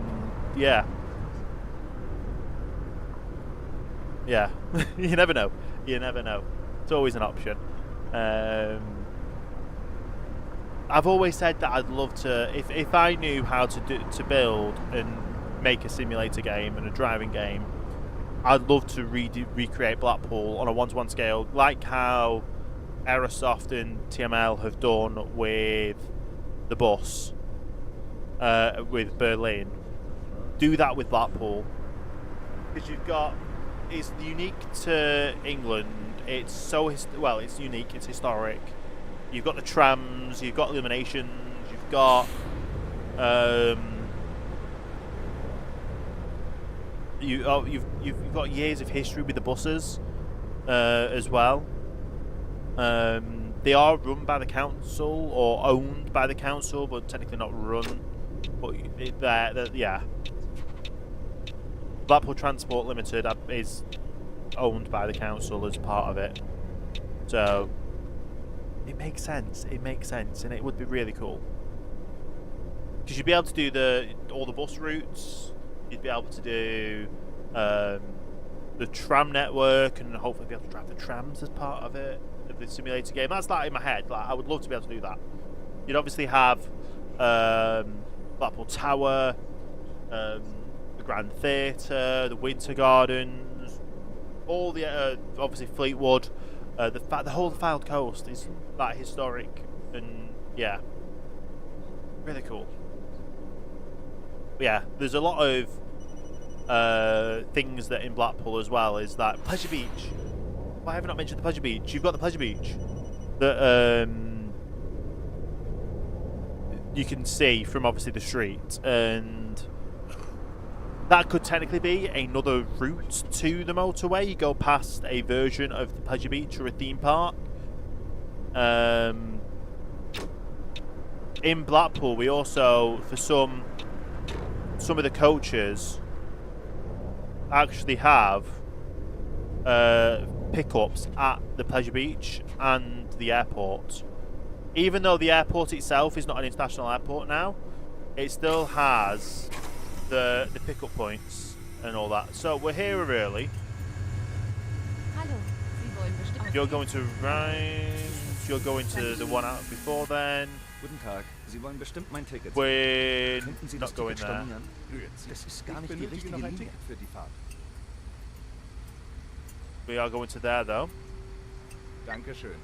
yeah, you never know. You never know. It's always an option. I've always said that I'd love to, if I knew how to build and make a simulator game and a driving game, I'd love to recreate Blackpool on a 1-to-1 scale, like how Aerosoft and TML have done with the bus, with Berlin. Do that with Blackpool, because it's unique to England. It's so well, it's unique. It's historic. You've got the trams, you've got illuminations, you've got you've got years of history with the buses as well. They are run by the council or owned by the council, but technically not run. But yeah, Blackpool Transport Limited is owned by the council as part of it, so it makes sense. It makes sense, and it would be really cool because you'd be able to do all the bus routes. You'd be able to do the tram network, and hopefully be able to drive the trams as part of it, of the simulator game. That's like in my head. Like, I would love to be able to do that. You'd obviously have Blackpool Tower, the Grand Theatre, the Winter Gardens, all the obviously Fleetwood. The whole Fylde Coast is like historic, and yeah, really cool. But yeah, there's a lot of things that in Blackpool as well is that Pleasure Beach. Why have I not mentioned the Pleasure Beach? You've got the Pleasure Beach that you can see from obviously the street, and that could technically be another route to the motorway. You go past a version of the Pleasure Beach or a theme park. In Blackpool, we also, for some of the coaches, actually have pickups at the Pleasure Beach and the airport. Even though the airport itself is not an international airport now, it still has the pickup points and all that. So we're here early. You're going to Rheims. You're going to the one out before then. Guten Tag. Sie wollen bestimmt mein Ticket. We're Könnten Sie not das going Ticket there. stornieren? Das ist gar nicht die richtige Linie für die Fahrt. We are going to there though. Dankeschön.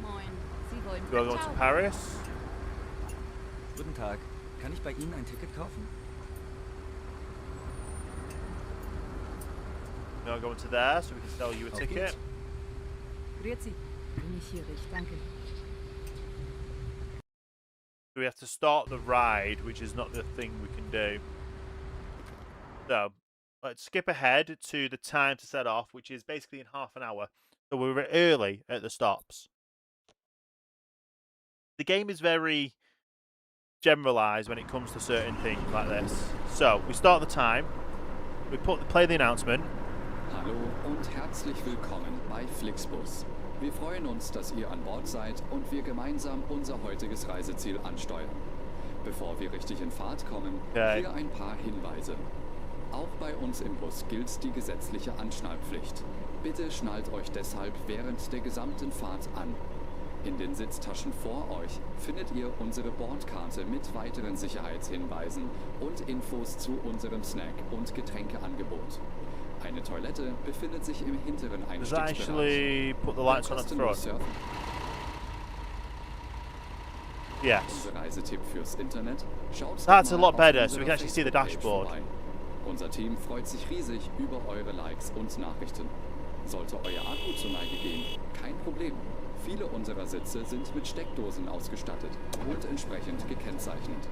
Moin. Sie wollen... We are going to Paris. Guten Tag. Kann ich bei Ihnen ein Ticket kaufen? We are going to there, so we can sell you a Auf ticket. geht's. Grüezi. Bin ich hier recht, danke. So we have to start the ride, which is not the thing we can do. So let's skip ahead to the time to set off, which is basically in half an hour. So we're early at the stops. The game is very generalized when it comes to certain things like this. So we start the time. We play the announcement. Hallo und herzlich willkommen bei Flixbus. Wir freuen uns, dass ihr an Bord seid und wir gemeinsam unser heutiges Reiseziel ansteuern. Bevor wir richtig in Fahrt kommen, hier ein paar Hinweise. Auch bei uns im Bus gilt die gesetzliche Anschnallpflicht. Bitte schnallt euch deshalb während der gesamten Fahrt an. In den Sitztaschen vor euch findet ihr unsere Bordkarte mit weiteren Sicherheitshinweisen und Infos zu unserem Snack- und Getränkeangebot. Eine Toilette befindet sich im hinteren Does that actually Einstiegsbereich. put the lights on at the front? Yes. Unser Reisetipp fürs Internet. Schaut That's a mal lot auf better, so we unserer can actually see the Facebook-Page dashboard. vorbei. Unser Team freut sich riesig über eure Likes und Nachrichten. Sollte euer Akku zur Neige gehen, kein Problem. Viele unserer Sitze sind mit Steckdosen ausgestattet und entsprechend gekennzeichnet.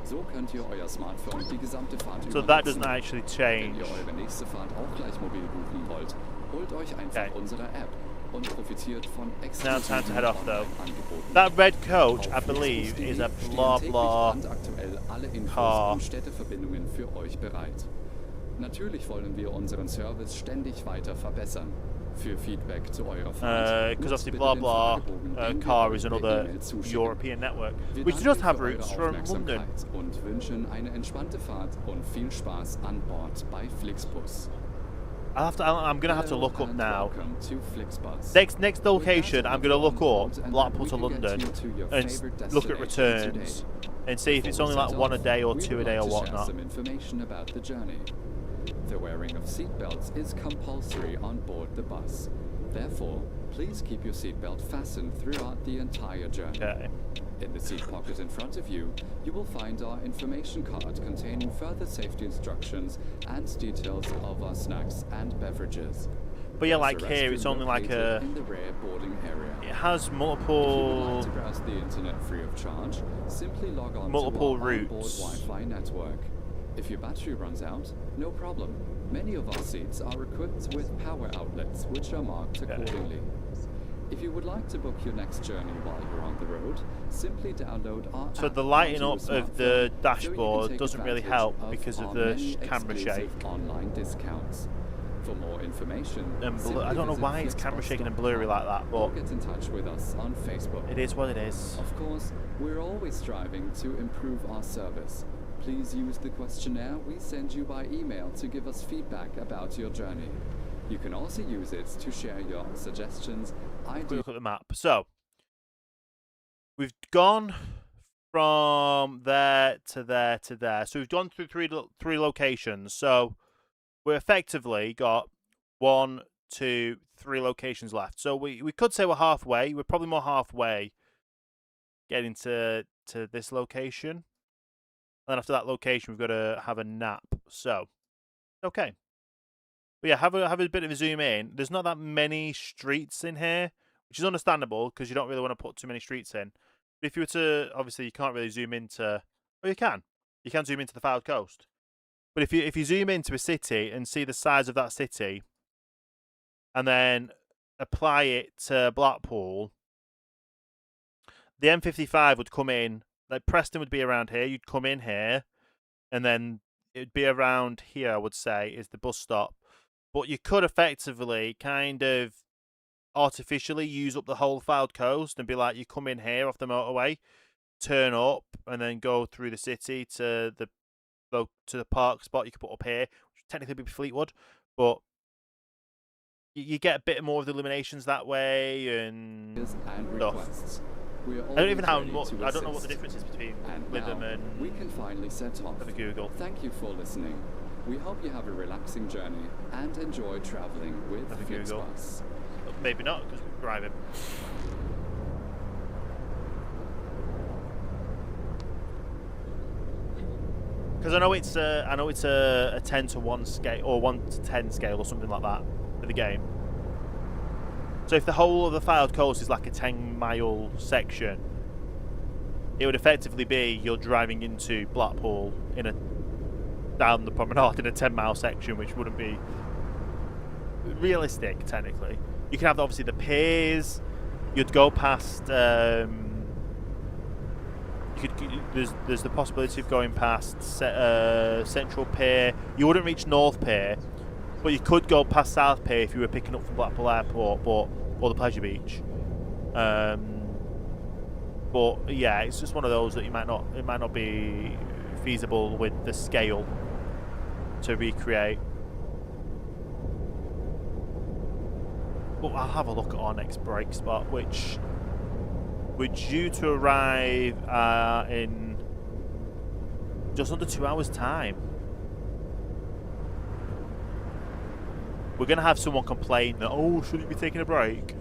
So könnt ihr euer Smartphone die gesamte Fahrt So über that nutzen. doesn't actually Wenn change. ihr eure nächste Fahrt auch gleich mobil buchen wollt, holt euch einfach unsere App und profitiert von Now time to head off though. Angeboten. That red coach, I believe, is a blah blah Aktuell alle Infos car. und Städteverbindungen für euch bereit. Natürlich wollen wir unseren Service ständig weiter verbessern. Für Feedback zu eurer Fahrt. Because nutzt obviously bitte blah den blah Fragebogen, den wir car euch is per another E-Mail zuschicken. European network, Wir which danken does für have eure routes from London. Aufmerksamkeit und wünschen eine entspannte Fahrt und viel Spaß an Bord bei Flixbus. I'm gonna have to look up And now. welcome to Flixbus. Next location, I'm gonna look up And Blackpool to we can get London you to your and favorite look at destination returns today. and see if it's only like one a day or two a day or whatnot. Some information about the journey. The wearing of seatbelts is compulsory on board the bus. Therefore, please keep your seatbelt fastened throughout the entire journey. Okay. In the seat pocket in front of you, you will find our information card containing further safety instructions and details of our snacks and beverages. But yeah, There's like a here, it's restroom only like located a. in the rear boarding area. It has If you would multiple. like to browse the internet free of charge, simply log on Multiple to our onboard routes. Wi-Fi network. If your battery runs out, no problem. Many of our seats are equipped with power outlets, which are marked accordingly. If you would like to book your next journey while you're on the road, simply download our So app the lighting onto your up of the smartphone dashboard so you can take doesn't really advantage help because of our the many camera exclusive shake. online discounts. For more information, And simply I don't know visit why it's camera shaking and blurry like that, or but get in touch with us on Facebook. it is what it is. Of course, we're always striving to improve our service. Please use the questionnaire we send you by email to give us feedback about your journey. You can also use it to share your suggestions, Quick ideas. look at the map. So we've gone from there to there to there. So we've gone through three locations. So we effectively got 1, 2, 3 locations left. So we could say we're halfway. We're probably more halfway getting to this location. And then after that location, we've got to have a nap. So, okay. But yeah, have a bit of a zoom in. There's not that many streets in here, which is understandable because you don't really want to put too many streets in. But if you were to, obviously, you can't really zoom into. Oh, you can. You can zoom into the Fylde Coast. But if you zoom into a city and see the size of that city, and then apply it to Blackpool, the M55 would come in. Like Preston would be around here. You'd come in here, and then it'd be around here. I would say is the bus stop. But you could effectively kind of artificially use up the whole Fylde Coast and be like, you come in here off the motorway, turn up, and then go through the city to the park spot you could put up here, which would technically be Fleetwood, but you get a bit more of the illuminations that way and stuff. requests. I don't even know I don't know what the difference is between And Lytham now, and we can finally set off. have a Google. Thank you for listening. We hope you have a relaxing journey and enjoy traveling with Have a Google. Flixbus. Maybe not because we're driving. Because I know it's a 10-to-1 scale or 1-to-10 scale or something like that for the game. So if the whole of the Fylde Coast is like a 10-mile section, it would effectively be you're driving into Blackpool down the promenade in a 10-mile section, which wouldn't be realistic technically. You can have obviously the piers. You'd go past. There's the possibility of going past Central Pier. You wouldn't reach North Pier, but you could go past South Pier if you were picking up from Blackpool Airport. But or the pleasure beach. But yeah, it's just one of those that it might not be feasible with the scale to recreate. But I'll have a look at our next break spot, which we're due to arrive in just under 2 hours' time. We're going to have someone complain that, oh, shouldn't we be taking a break?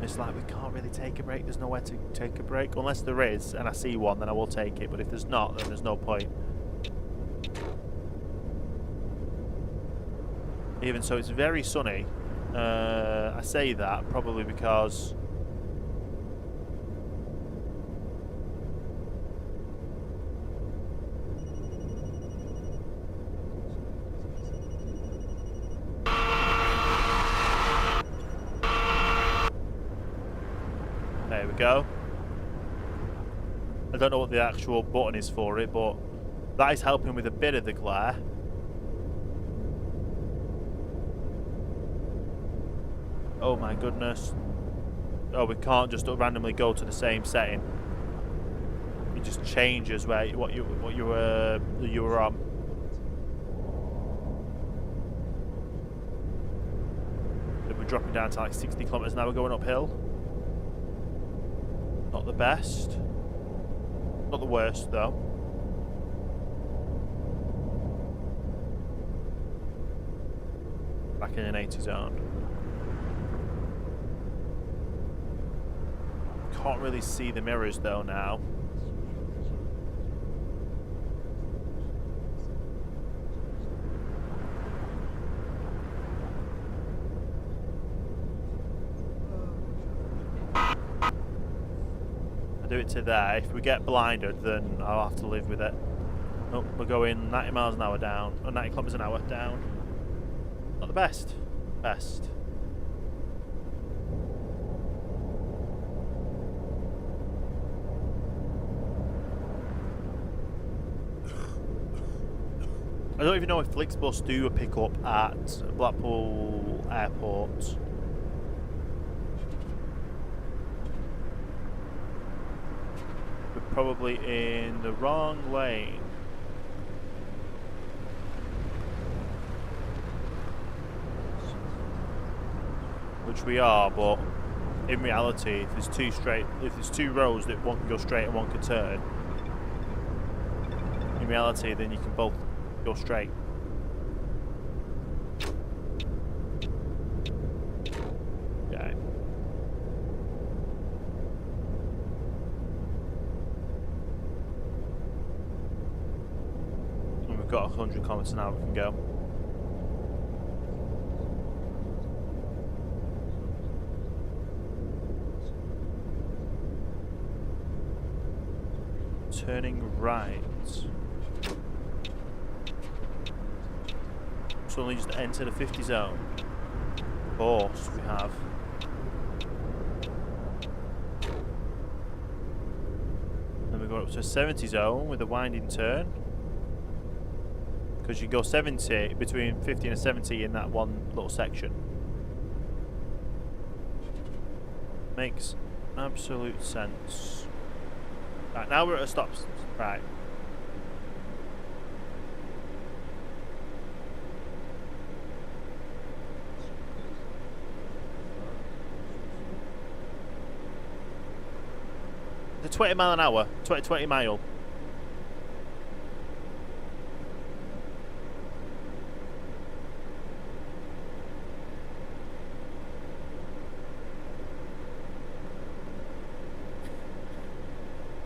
It's like, we can't really take a break. There's nowhere to take a break. Unless there is, and I see one, then I will take it. But if there's not, then there's no point. Even so, it's very sunny. I say that probably because there we go. I don't know what the actual button is for it, but that is helping with a bit of the glare. Oh my goodness. Oh, we can't just randomly go to the same setting. It just changes where what you were on. Then we're dropping down to like 60 kilometers an hour going uphill. Not the best. Not the worst though. Back in an 80 zone. Can't really see the mirrors though now. I do it to there. If we get blinded, then I'll have to live with it. Oh, we're going 90 miles an hour down, or 90 kilometers an hour down. Not the best. Best. I don't even know if Flixbus do a pickup at Blackpool Airport. We're probably in the wrong lane. Which we are, but in reality, if there's two roads that one can go straight and one can turn, in reality, then you can both go straight. Okay. And we've got 100 kilometers an hour we can go. Turning right. Suddenly just enter the 50 zone. Of course we have. Then we go up to a 70 zone with a winding turn. Because you can go 70, between 50 and a 70 in that one little section. Makes absolute sense. Right, now we're at a stop. Right. The 20 mile an hour, 20 mile.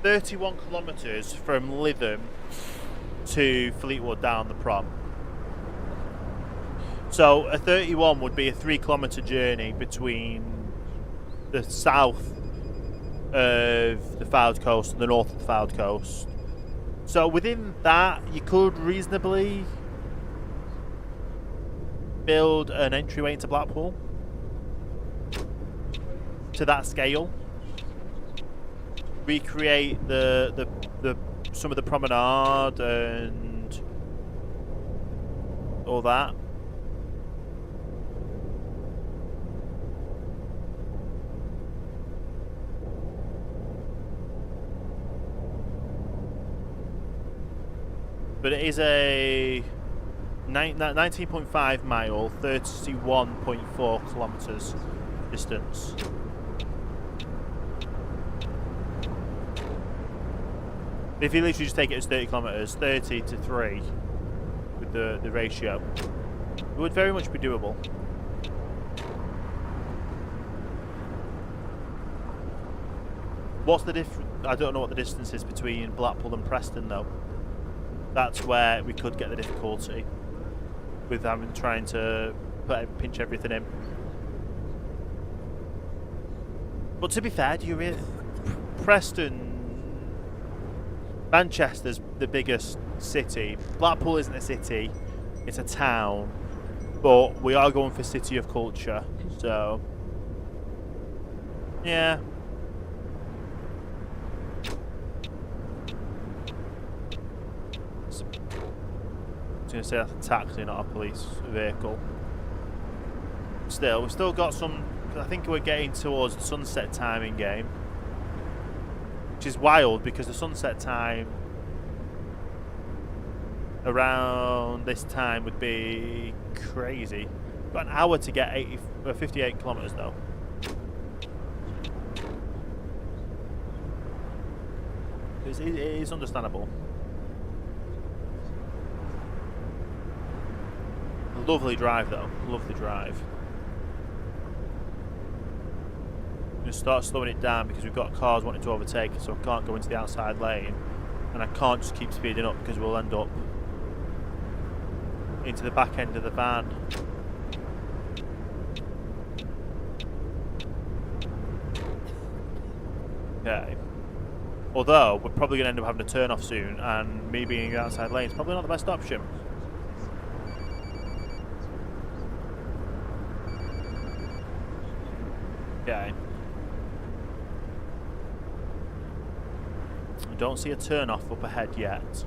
"31 kilometres from Lytham to Fleetwood down the prom." So a 31 would be a 3-kilometre journey between the south of the Fylde Coast and the north of the Fylde Coast. So within that, you could reasonably build an entryway into Blackpool to that scale. Recreate the some of the promenade and all that. But it is a 19.5 mile, 31.4 kilometers distance. If you literally just take it as 30 kilometers, 30 to 3 with the ratio, it would very much be doable. What's the difference? I don't know what the distance is between Blackpool and Preston though. That's where we could get the difficulty with having trying to pinch everything in. But to be fair, do you really? Preston, Manchester's the biggest city. Blackpool isn't a city; it's a town. But we are going for city of culture, so yeah. I was going to say that's a taxi, not a police vehicle. Still, we've still got some. I think we're getting towards the sunset time in game, which is wild because the sunset time around this time would be crazy. Got an hour to get 58 kilometers though. It is understandable. Lovely drive though, lovely drive. I'm going to start slowing it down because we've got cars wanting to overtake, so I can't go into the outside lane, and I can't just keep speeding up because we'll end up into the back end of the van. Okay. Although we're probably going to end up having to turn off soon, and me being in the outside lane is probably not the best option. Okay. I don't see a turn off up ahead yet.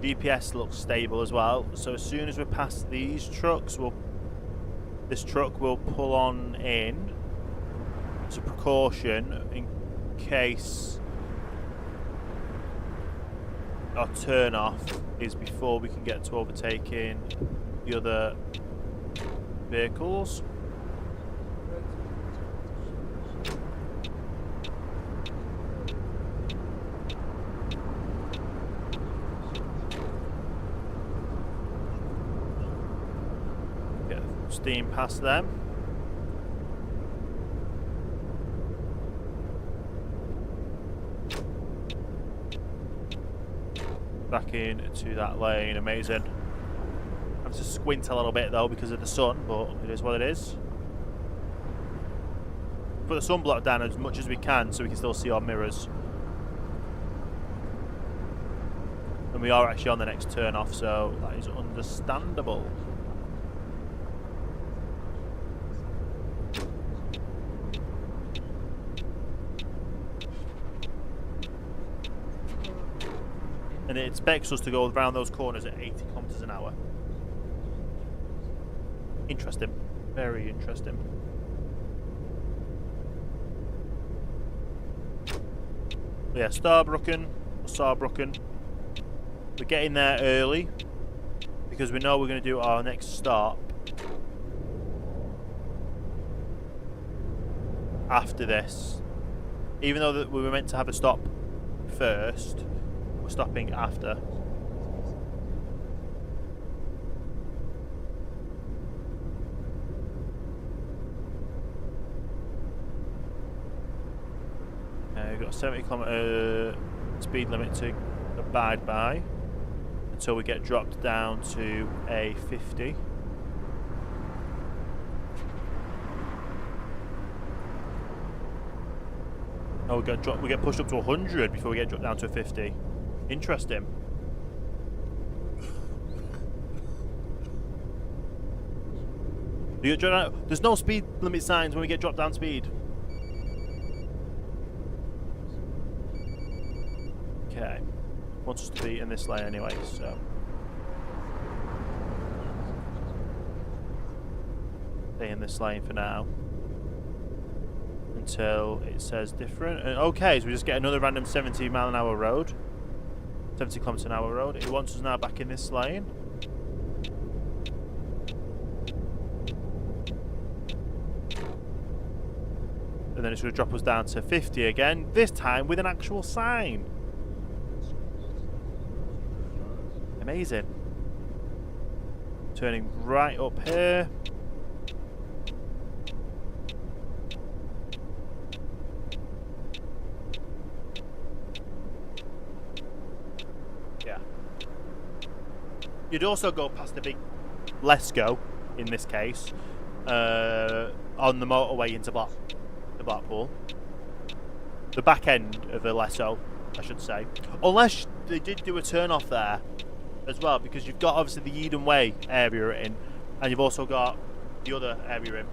GPS looks stable as well, so as soon as we're past these trucks, this truck will pull on in as a precaution in case our turn off is before we can get to overtaking the other vehicles. Steam past them. Back into that lane, amazing. I have to squint a little bit though because of the sun, but it is what it is. Put the sunblock down as much as we can so we can still see our mirrors. And we are actually on the next turn off, so that is understandable. And it expects us to go around those corners at 80 kilometers an hour. Interesting. Very interesting. But yeah, Saarbrücken. We're getting there early because we know we're going to do our next stop after this. Even though that we were meant to have a stop first, we're stopping after. We've got a 70 kilometer speed limit to abide by until we get dropped down to a 50. Oh, we get pushed up to 100 before we get dropped down to a 50. Interesting. There's no speed limit signs when we get dropped down speed. Okay. Wants us to be in this lane anyway, so. Stay in this lane for now. Until it says different. Okay, so we just get another random 70 mile an hour road. 70 kilometers an hour road. It wants us now back in this lane. And then it's going to drop us down to 50 again, this time with an actual sign. Amazing. Turning right up here. Yeah. You'd also go past the big Let's Go, in this case, on the motorway into Blackpool. The back end of the Lesso, I should say. Unless they did do a turn off there as well, because you've got obviously the Eden Way area in, and you've also got the other area in.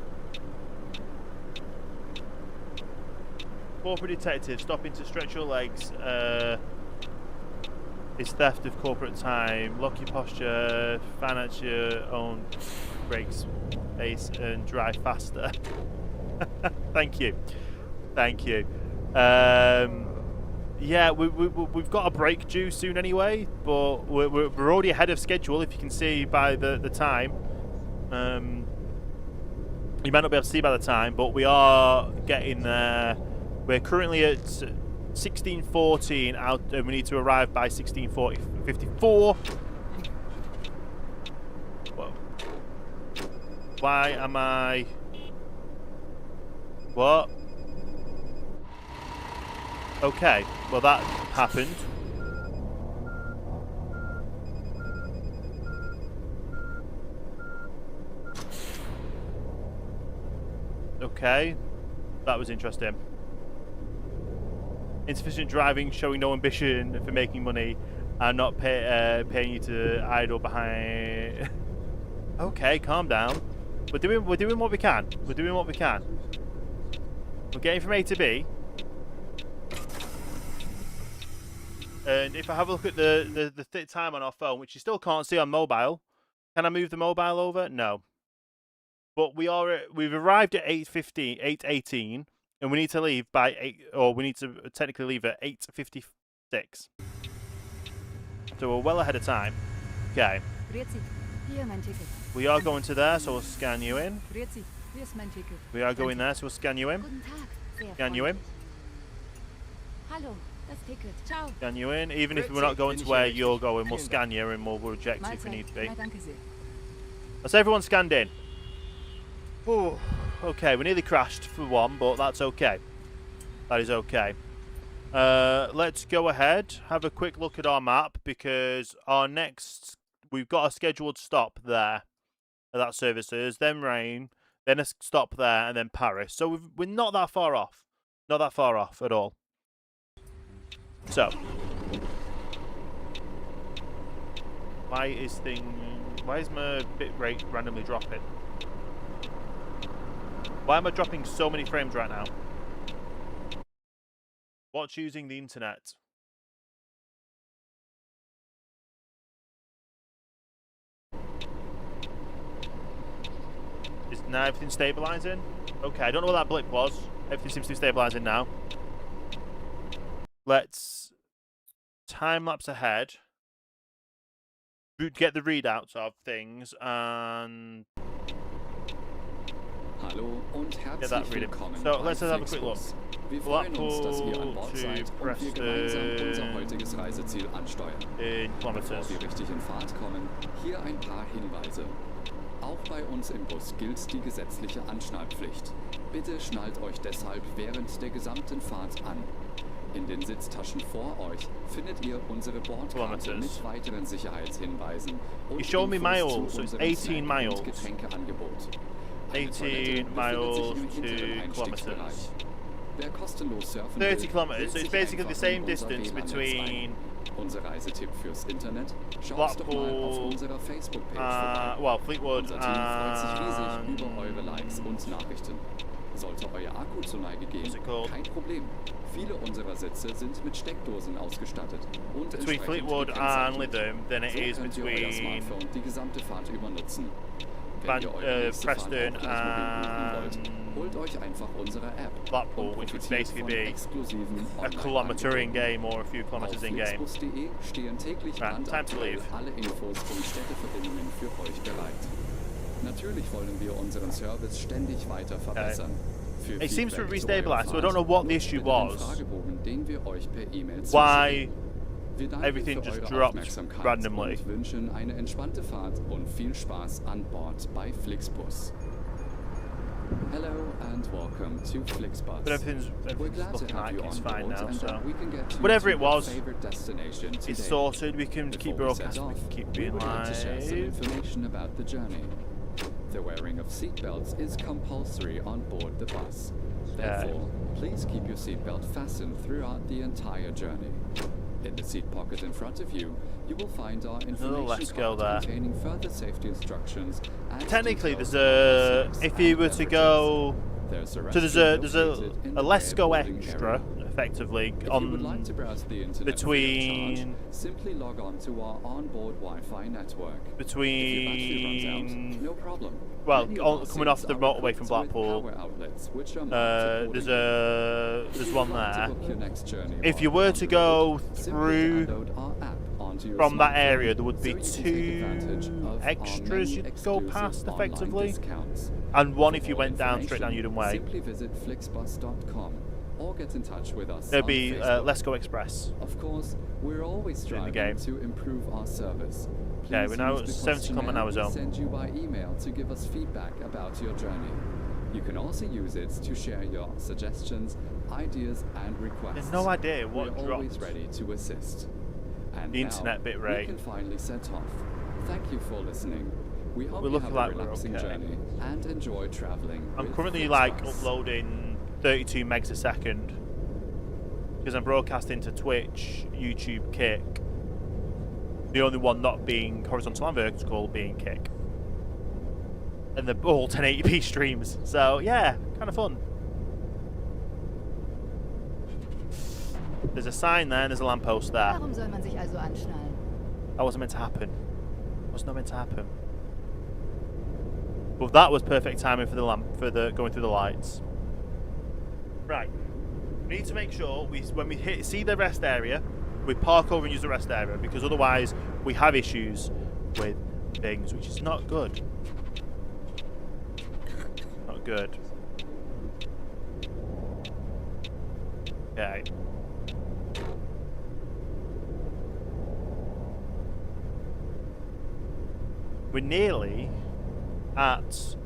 Corporate detective stopping to stretch your legs. Is theft of corporate time. Lock your posture. Finance your own brakes, pace, and drive faster. Thank you. Thank you. Yeah, we've got a break due soon anyway, but we're already ahead of schedule, if you can see by the time. You might not be able to see by the time, but we are getting there. We're currently at 16:14 out, and we need to arrive by 16:54. Whoa. Why am I... What? Okay, well that happened. Okay, that was interesting. Insufficient driving, showing no ambition for making money, and not paying you to idle behind. Okay, calm down. We're doing what we can. We're doing what we can. We're getting from A to B. And if I have a look at the time on our phone, which you still can't see on mobile, can I move the mobile over? No. But we've arrived at 8:18, and we need to leave by 8, or we need to technically leave at 8:56. So we're well ahead of time. Okay. We are going to there, so we'll scan you in. We are going there, so we'll scan you in. Scan you in. Scan you in. Even if we're not going to where you're going, we'll scan you and we'll reject you if we need to be. That's everyone scanned in. Ooh, okay, we nearly crashed for one, but that's okay. That is okay. Let's go ahead, have a quick look at our map, because our next... We've got a scheduled stop there at that services, then Rain, then a stop there, and then Paris. So we're not that far off. Not that far off at all. So. Why is my bit rate randomly dropping? Why am I dropping so many frames right now? What's using the internet? Is now everything stabilizing? Okay, I don't know what that blip was. Everything seems to be stabilizing now. Let's time lapse ahead. Get the readouts of things and Hallo und get that herzlich reading. willkommen So let's have a quick look. Wir freuen uns, dass ihr an Blackpool Bord to seid und wir gemeinsam unser heutiges Reiseziel ansteuern. in Bevor kilometers. wir richtig in Fahrt kommen, hier ein paar Hinweise. Auch bei uns im Bus gilt die gesetzliche Anschnallpflicht. Bitte schnallt euch deshalb während der gesamten Fahrt an. In den Sitztaschen vor euch findet ihr unsere Bordkarte mit weiteren Sicherheitshinweisen und You showed me Infos miles, zu so it's unserem 18 Snack- und miles. Getränkeangebot. Eine 18 Toilette befindet sich im miles to hinteren Einstiegsbereich. kilometers. Wer kostenlos surfen 30 will, kilometers, wählt so it's sich basically the einfach same in unser distance WLAN-Netz between ein. Unser Reisetipp fürs Internet? Schaut doch mal auf Blackpool, unserer Facebook-Page vorbei. well, Fleetwood Unser Team freut sich riesig and über eure Likes und Nachrichten. Sollte euer Akku zur Neige gehen, What's it called? kein Problem. Viele unserer Sitze sind mit Steckdosen ausgestattet und between entsprechend Fleetwood and gekennzeichnet. Lytham than it So is könnt ihr euer between Smartphone die gesamte Fahrt über nutzen. Wenn ihr eure nächste Fahrt Preston auch gleich mobil buchen wollt, and holt euch einfach unsere App Blackpool, und which would profitiert basically von be exklusiven a kilometre in game or a few kilometers Auf in game. flixbus.de stehen täglich Right, time to brandaktuell leave. alle Infos und Städteverbindungen für euch bereit. Natürlich wollen wir unseren Service ständig weiter verbessern. Für It seems to Feedback zu restabilize, eurer so I don't know what the Fahrt issue nutzt bitte den was. Fragebogen, den wir euch per E-Mail Why zuschicken. Wir danken everything für just eure dropped Aufmerksamkeit randomly. und wünschen eine entspannte Fahrt und viel Spaß an Bord bei Flixbus. Hello and welcome to Flixbus. But everything's We're glad looking to have like you it's on fine board now, and so that we can get you whatever to it your was, favorite destination today. it's sorted. We can keep Before we set broadcasting. We off, can keep we being would like to share some live. information about the journey. The wearing of seatbelts is compulsory on board the bus. Therefore, please keep your seatbelt fastened throughout the entire journey. In the seat pocket in front of you, you will find our information let's go card there. containing further safety instructions and Technically, details there's about a snacks if you and were to beverages. go, There's so there's located in a the let's rear go boarding extra area. effectively If you would like on to browse the internet between- free of charge, simply log on to our onboard Wi-Fi network. If your between. battery runs out, no problem. Well, Many of our coming off seats the are motorway equipped from with Blackpool, power outlets, which are marked there's accordingly. there's one If you'd like to there. book your next journey If while you were you're to on the go road, simply through download our app onto your from that smartphone area, there would be so you can take two advantage of our extras many you'd go exclusive past online effectively, discounts. and one For if you more went down straight down information, Uden Way. Simply visit flixbus.com or get in touch with us There'd on be Facebook. Let's Go Express. Of course, we're always In the striving game. to improve our service. Okay, Please we're now use at the 70 km/h questionnaire we zone. send you by email to give us feedback about your journey. You can also use it to share your suggestions, ideas, and requests. There's no idea what We're always dropped. ready to assist. And The now, internet bit we rate. can finally set off. Thank you for listening. We hope We're you looking have like a we're relaxing okay. journey and enjoy traveling. I'm with currently like Flixbus. uploading 32 megs a second because I'm broadcasting to Twitch, YouTube, Kick. The only one not being horizontal and vertical being Kick, and they're all 1080p streams. So yeah, kind of fun. There's a sign there and there's a lamppost there. Warum soll man sich also anschnallen? That wasn't meant to happen. Was not meant to happen. But that was perfect timing for the going through the lights. Right. We need to make sure when we see the rest area, we park over and use the rest area, because otherwise we have issues with things, which is not good. Not good. Okay. We're nearly at,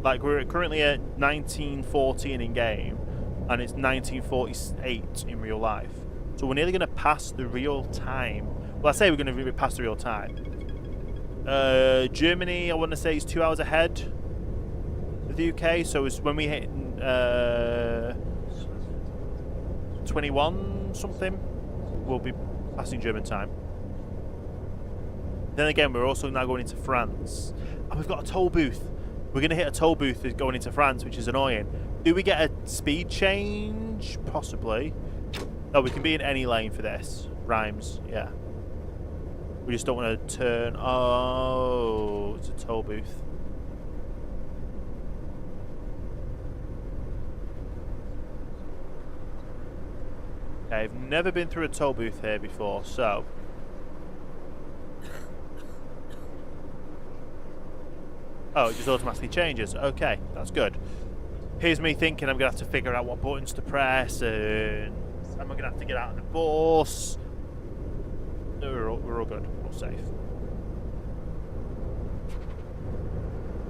like, we're currently at 1914 in game, and it's 1948 in real life. So we're nearly going to pass the real time. Well, I say we're going to pass the real time. Germany, I want to say, is 2 hours ahead of the UK. So it's when we hit 21 something, we'll be passing German time. Then again, we're also now going into France. And we've got a toll booth. We're going to hit a toll booth going into France, which is annoying. Do we get a speed change? Possibly. Oh, we can be in any lane for this. Rhymes, yeah. We just don't want to turn... Oh, it's a toll booth. Okay, I've never been through a toll booth here before, so... Oh, it just automatically changes. Okay, that's good. Here's me thinking I'm going to have to figure out what buttons to press, and am I going to have to get out of the bus? No, we're all good. We're all safe.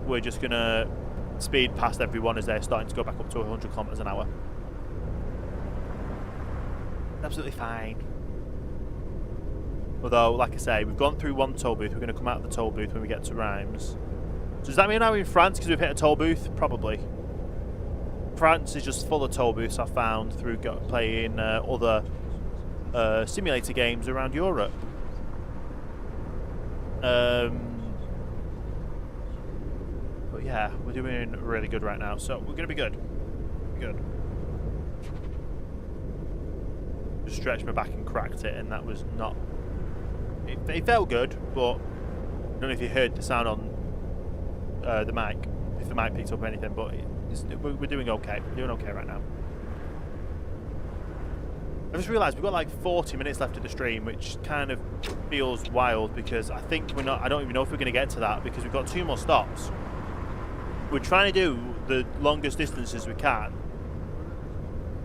We're just going to speed past everyone as they're starting to go back up to 100 kilometers an hour. Absolutely fine. Although, like I say, we've gone through one toll booth. We're going to come out of the toll booth when we get to Rhymes. So does that mean I'm in France because we've hit a toll booth? Probably. France is just full of toll booths, I've found, through playing other simulator games around Europe. But yeah, we're doing really good right now, so we're going to be good. Good. Just stretched my back and cracked it, and that was not... It felt good, but I don't know if you heard the sound on the mic, if the mic picks up anything. But we're doing okay. We're doing okay right now. I just realised we've got like 40 minutes left of the stream, which kind of feels wild because I think we're not. I don't even know if we're going to get to that because we've got 2 more stops. We're trying to do the longest distances we can,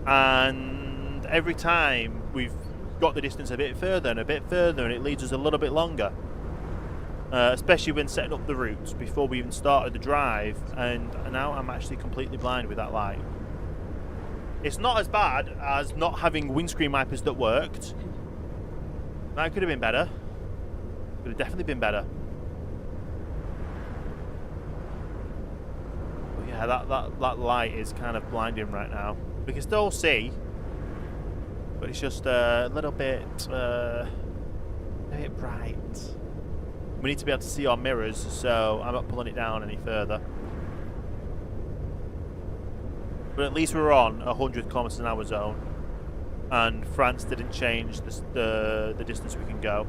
and every time we've got the distance a bit further and a bit further, and it leads us a little bit longer. Especially when setting up the routes before we even started the drive, and now I'm actually completely blind with that light. It's not as bad as not having windscreen wipers that worked. That could have been better. Could have definitely been better. But yeah, that light is kind of blinding right now. We can still see, but it's just a little bit bright. We need to be able to see our mirrors, so I'm not pulling it down any further. But at least we're on 100 kilometers an hour zone, and France didn't change the distance we can go.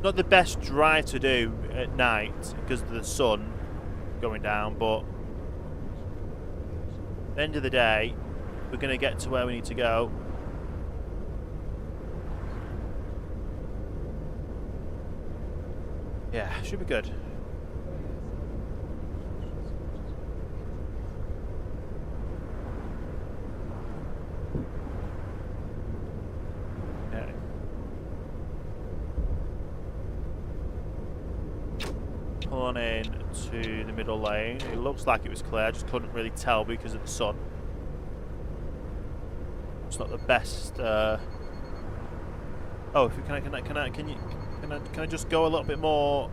Not the best drive to do at night because of the sun going down, but at the end of the day, we're going to get to where we need to go. Yeah, should be good. Okay. Pulling in to the middle lane. It looks like it was clear, I just couldn't really tell because of the sun. It's not the best. Oh, if you can I just go a little bit more?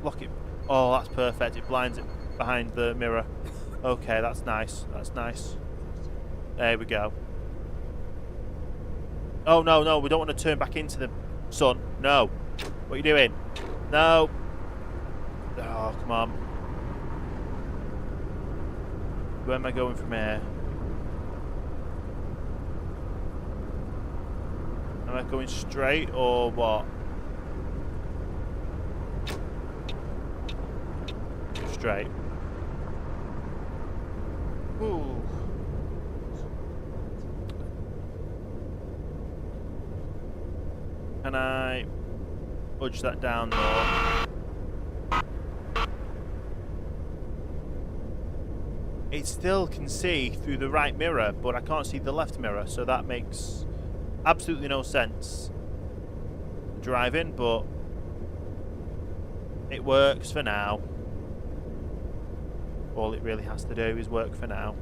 Lock it. Oh, that's perfect. It blinds it behind the mirror. Okay, that's nice. That's nice. There we go. Oh no, no, we don't want to turn back into the sun. No. What are you doing? No. Oh, come on. Where am I going from here? Am I going straight or what? Straight. Ooh. Can I budge that down more? It still can see through the right mirror, but I can't see the left mirror, so that makes absolutely no sense driving, but it works for now. All it really has to do is work for now.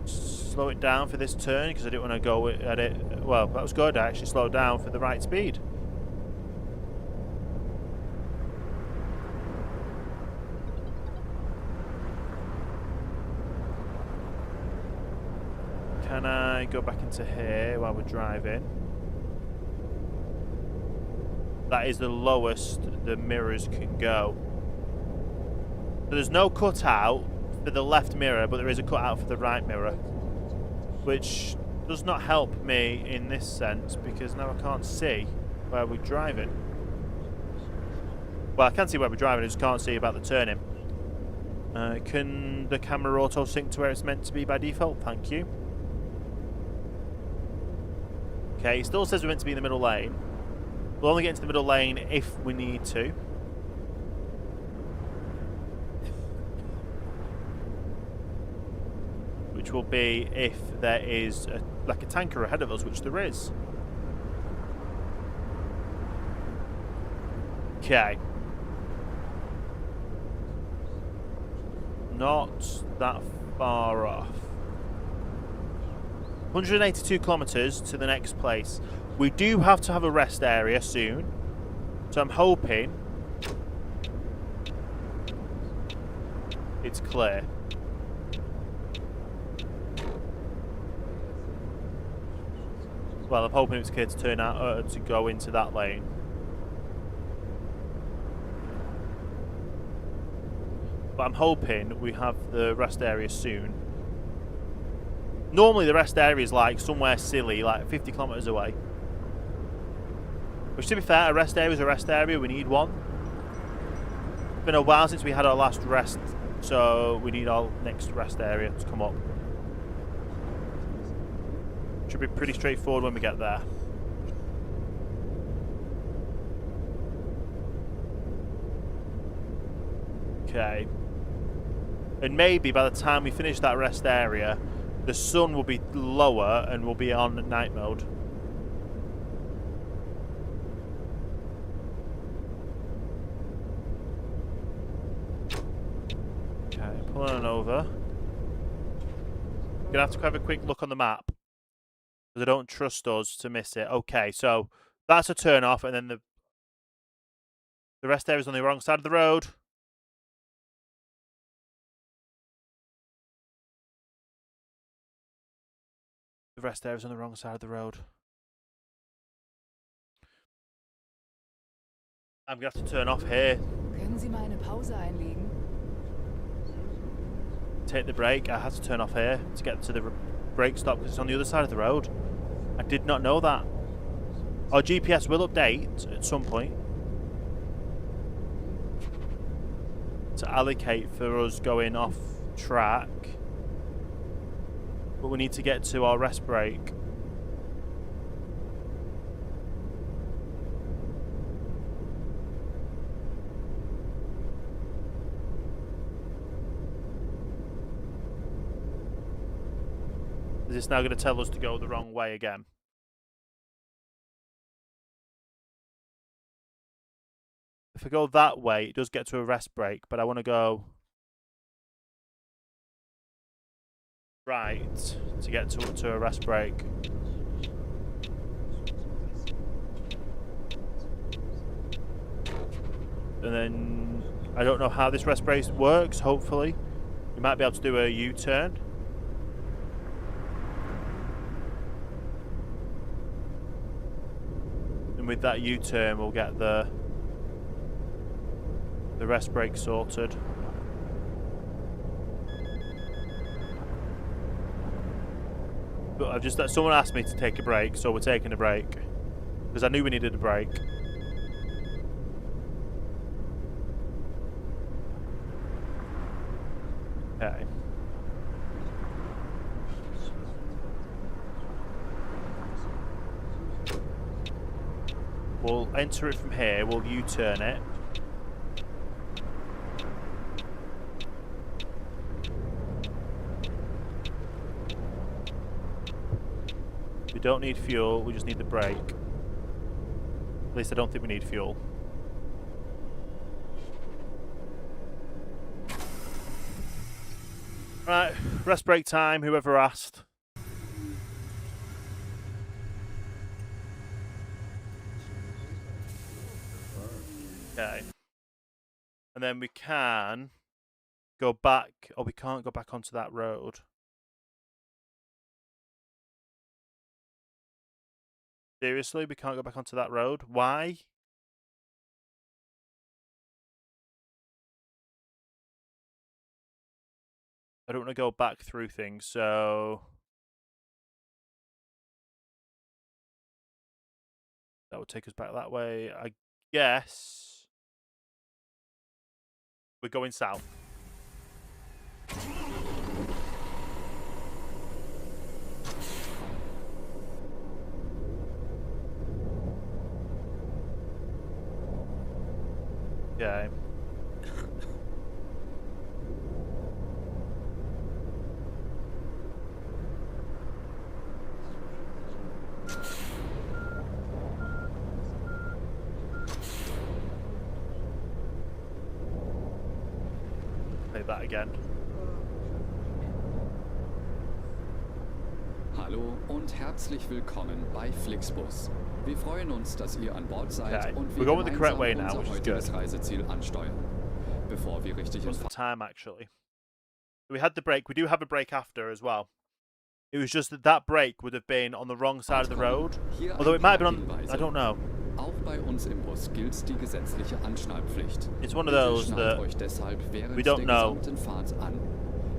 Slow it down for this turn because I didn't want to go at it. Well, that was good. I actually slowed down for the right speed. Can I go back into here while we're driving? That is the lowest the mirrors can go. So there's no cutout for the left mirror, but there is a cutout for the right mirror, which does not help me in this sense because now I can't see where we're driving. Well, I can see where we're driving, I just can't see about the turning. Can the camera auto sync to where it's meant to be by default? Thank you. Okay, it still says we're meant to be in the middle lane. We'll only get into the middle lane if we need to. Which will be if there is like a tanker ahead of us, which there is. Okay. Not that far off. 182 kilometers to the next place. We do have to have a rest area soon, so I'm hoping it's clear. Well, I'm hoping it's clear to turn out to go into that lane. But I'm hoping we have the rest area soon. Normally the rest area is like somewhere silly, like 50 kilometers away. Which, to be fair, a rest area is a rest area. We need one. It's been a while since we had our last rest, so we need our next rest area to come up. Should be pretty straightforward when we get there. Okay. And maybe by the time we finish that rest area, the sun will be lower and we'll be on night mode. Okay, pulling on over. Gonna have to have a quick look on the map, because I don't trust us to miss it. Okay, so that's a turn off, and then the rest area is on the wrong side of the road. The rest area is on the wrong side of the road. I'm gonna have to turn off here. Können Sie mal eine Pause einlegen? Take the brake. I had to turn off here to get to the brake stop because it's on the other side of the road. I did not know that. Our GPS will update at some point to allocate for us going off track. But we need to get to our rest break. Is this now going to tell us to go the wrong way again? If I go that way, it does get to a rest break, but I want to go right to get to a rest break. And then I don't know how this rest break works. Hopefully you might be able to do a U-turn. And with that U-turn we'll get the rest break sorted. But I've just someone asked me to take a break, so we're taking a break because I knew we needed a break. Okay. We'll enter it from here. We'll U-turn it. We don't need fuel, we just need the brake. At least I don't think we need fuel. Right, rest break time, whoever asked. Okay. And then we can go back, or we can't go back onto that road. Seriously, we can't go back onto that road? Why? I don't want to go back through things, so that would take us back that way. I guess we're going south. Okay. Play that again. Hallo und herzlich willkommen bei Flixbus. Wir freuen uns, dass ihr an Bord seid und wir gemeinsam unser heutiges Reiseziel ansteuern. Bevor wir richtig What's the time actually? We had the break. We do have a break after as well. It was just that break would have been on the wrong side of the road. Although it might have been on, I don't know. Auch bei uns im Bus gilt die gesetzliche Anschnallpflicht. It's one of those that we don't know.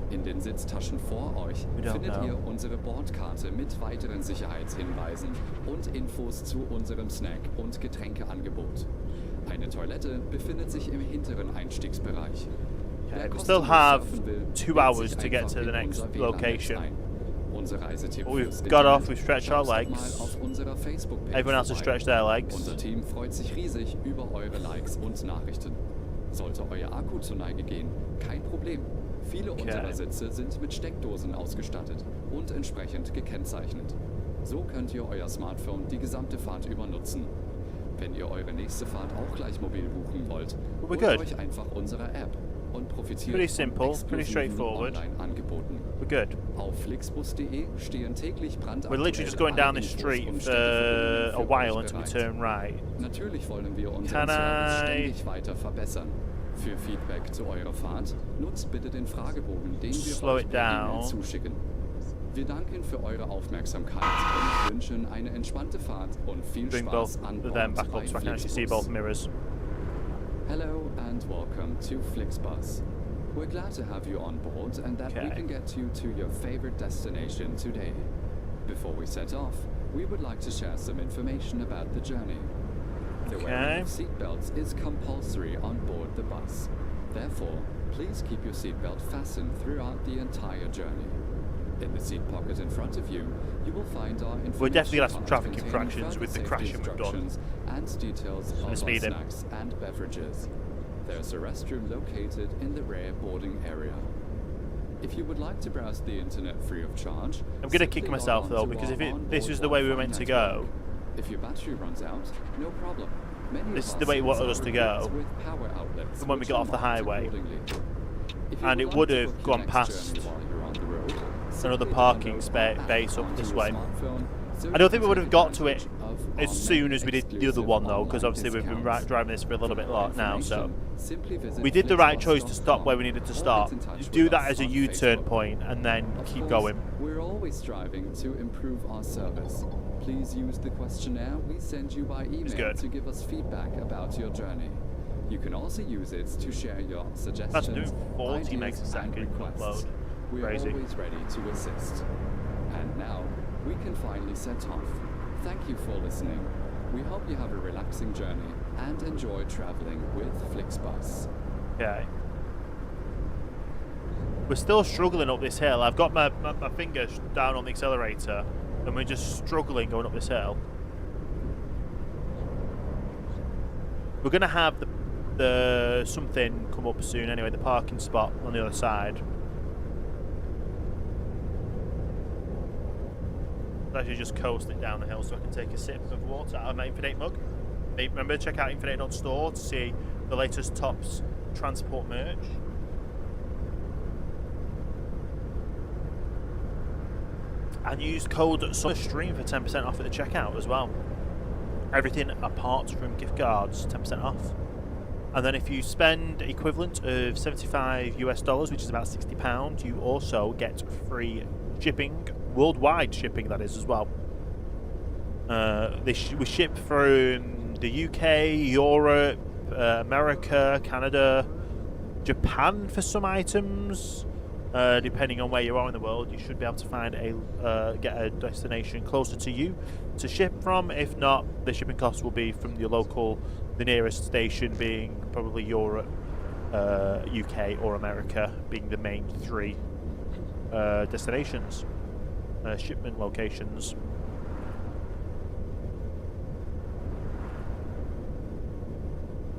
In den Sitztaschen vor euch findet ihr unsere Bordkarte mit weiteren Sicherheitshinweisen und Infos zu unserem Snack- und Getränkeangebot. Eine Toilette befindet sich im hinteren Einstiegsbereich. Okay, we still have 2 hours to get to the next location. We've got off, we've stretched our legs. Everyone else has stretched their legs. Unser Team freut sich riesig über eure Likes und Nachrichten. Sollte euer Akku zur Neige gehen, kein Problem. Viele unserer Sitze sind mit Steckdosen ausgestattet und entsprechend gekennzeichnet. So könnt ihr euer Smartphone die gesamte Fahrt über nutzen. Wenn ihr eure nächste Fahrt auch gleich mobil buchen wollt, holt euch einfach unsere App und profitiert von exklusiven Online-Angeboten. We're good. Auf flixbus.de stehen täglich We're literally just going down this street for a while until we turn right. Natürlich wollen wir unseren Service ständig weiter verbessern. Für Feedback zu eurer Fahrt nutzt bitte den Fragebogen, den wir euch per E-Mail zuschicken. Wir danken für eure Aufmerksamkeit und wünschen eine entspannte Fahrt und viel Spaß an Bord bei Flixbus. Hello and welcome to Flixbus. We're glad to have you on board and that we can get you to your favorite destination today. Before we set off, we would like to share some information about the journey. The wearing of seatbelts is compulsory on board the bus. Therefore, please keep your seatbelt fastened throughout the entire journey. In the seat pocket in front of you, you will find our information. We're definitely gonna have some traffic infractions with the crashing we've done. And details of our snacks and beverages. There's a restroom located in the rear boarding area. If you would like to browse the internet free of charge, I'm gonna kick myself though because if this was the way we were meant to go. If your battery runs out, no problem. This is the way it wanted us to go from when we got off the highway. And it would have gone past another parking base up this way. I don't think we would have got to it as soon as we did the other one though, because obviously we've been driving this for a little bit now, so we did the right choice to stop where we needed to stop. Do that as a U-turn point and then keep going. We're always striving to improve our service. Please use the questionnaire we send you by email to give us feedback about your journey. You can also use it to share your suggestions, That's doing 40 megs a second requests. We're always ready to assist. And now, we can finally set off. Thank you for listening. We hope you have a relaxing journey and enjoy traveling with Flixbus. Okay. We're still struggling up this hill. I've got my finger down on the accelerator and we're just struggling going up this hill. We're going to have the something come up soon anyway, the parking spot on the other side. I'm actually just coasting down the hill so I can take a sip of water out of my infin8 mug. Remember, check out infin8.store to see the latest Tops transport merch. And use code SUMMERSTREAM for 10% off at the checkout as well. Everything apart from gift cards, 10% off. And then if you spend equivalent of $75 US, which is about £60, you also get free shipping, worldwide shipping that is as well. We ship from the UK, Europe, America, Canada, Japan for some items. Depending on where you are in the world, you should be able to find get a destination closer to you to ship from. If not, the shipping costs will be from your local, the nearest station being probably Europe, UK or America, being the main three destinations, shipment locations.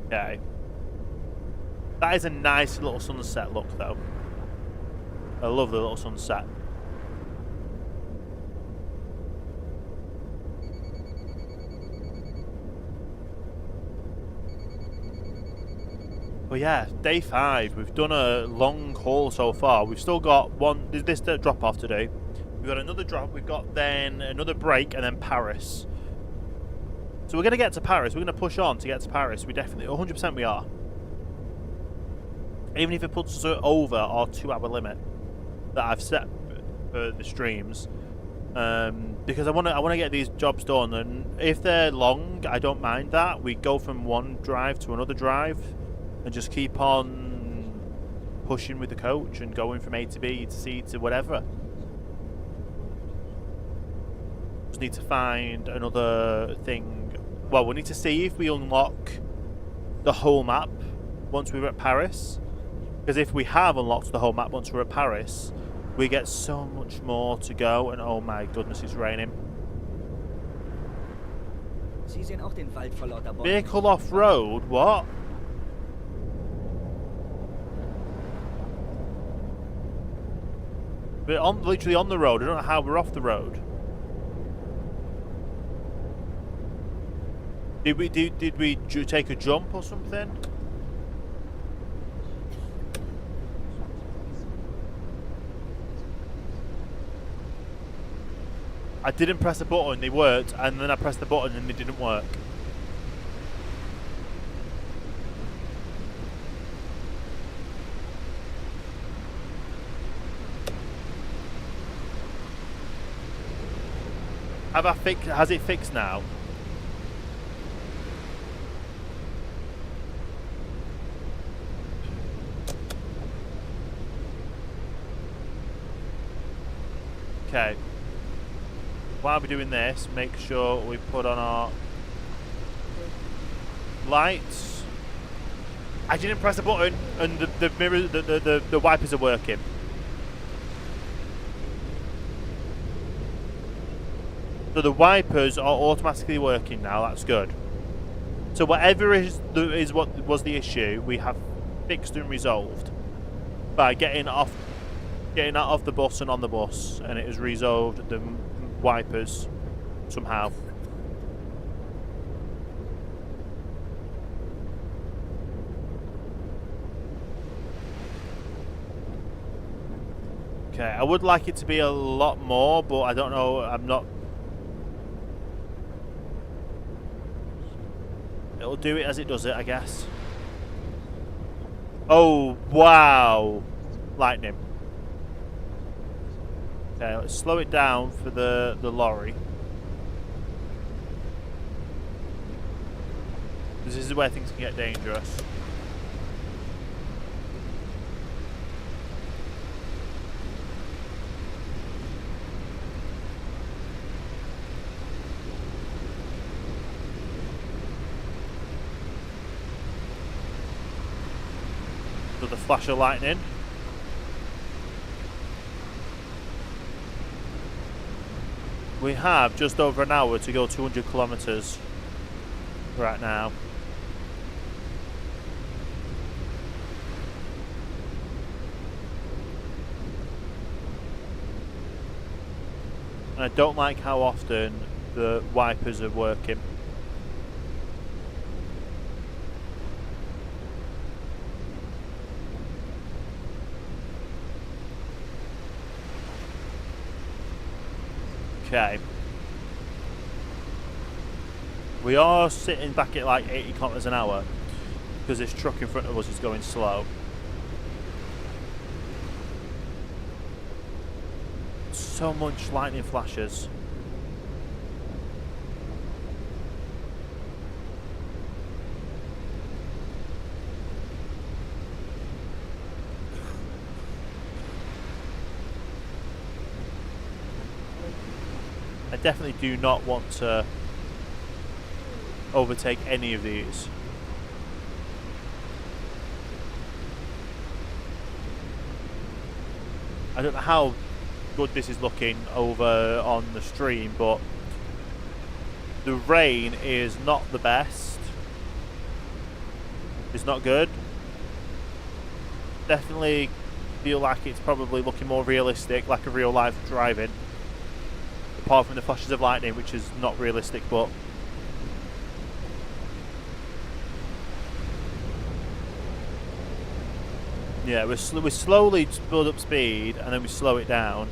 Okay. That is a nice little sunset look though. I love the little sunset. But yeah, day 5. We've done a long haul so far. We've still got this drop off to do. We've got another drop. We've got then another break and then Paris. So we're going to get to Paris. We're going to push on to get to Paris. We definitely, 100% we are. Even if it puts us over our 2-hour limit that I've set for the streams, because I want to get these jobs done, and if they're long, I don't mind that. We go from one drive to another drive, and just keep on pushing with the coach and going from A to B to C to whatever. Just need to find another thing. Well, we need to see if we unlock the whole map once we're at Paris. Because if we have unlocked the whole map once we're at Paris, we get so much more to go. And oh my goodness, it's raining. Sie sehen auch den Wald vor lauter Bäumen. Vehicle off-road? What? We're literally on the road. I don't know how we're off the road. Did we take a jump or something? I didn't press the button, they worked, and then I pressed the button and they didn't work. Has it fixed now? Okay. While we're doing this, make sure we put on our lights. I didn't press the button, and the mirror, the wipers are working. So the wipers are automatically working now. That's good. So whatever is what was the issue, we have fixed and resolved by getting off the bus and on the bus, and it has resolved the wipers somehow. Okay, I would like it to be a lot more, but I don't know. I'm not. It'll do it as it does it, I guess. Oh wow, lightning. Okay, let's slow it down for the lorry. Because this is where things can get dangerous. So the flash of lightning. We have just over an hour to go 200 kilometers right now. And I don't like how often the wipers are working. Okay. We are sitting back at like 80 kilometers an hour because this truck in front of us is going slow. So much lightning flashes. I definitely do not want to overtake any of these. I don't know how good this is looking over on the stream, but the rain is not the best. It's not good. Definitely feel like it's probably looking more realistic, like a real life driving. Apart from the flashes of lightning, which is not realistic, but yeah, we slowly build up speed and then we slow it down.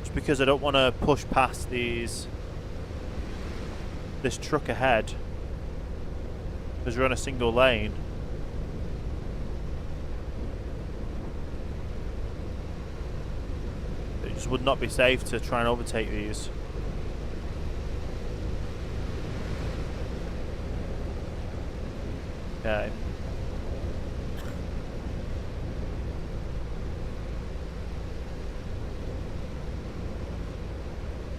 Just because I don't want to push past this truck ahead, because we're on a single lane. It just would not be safe to try and overtake these. Okay.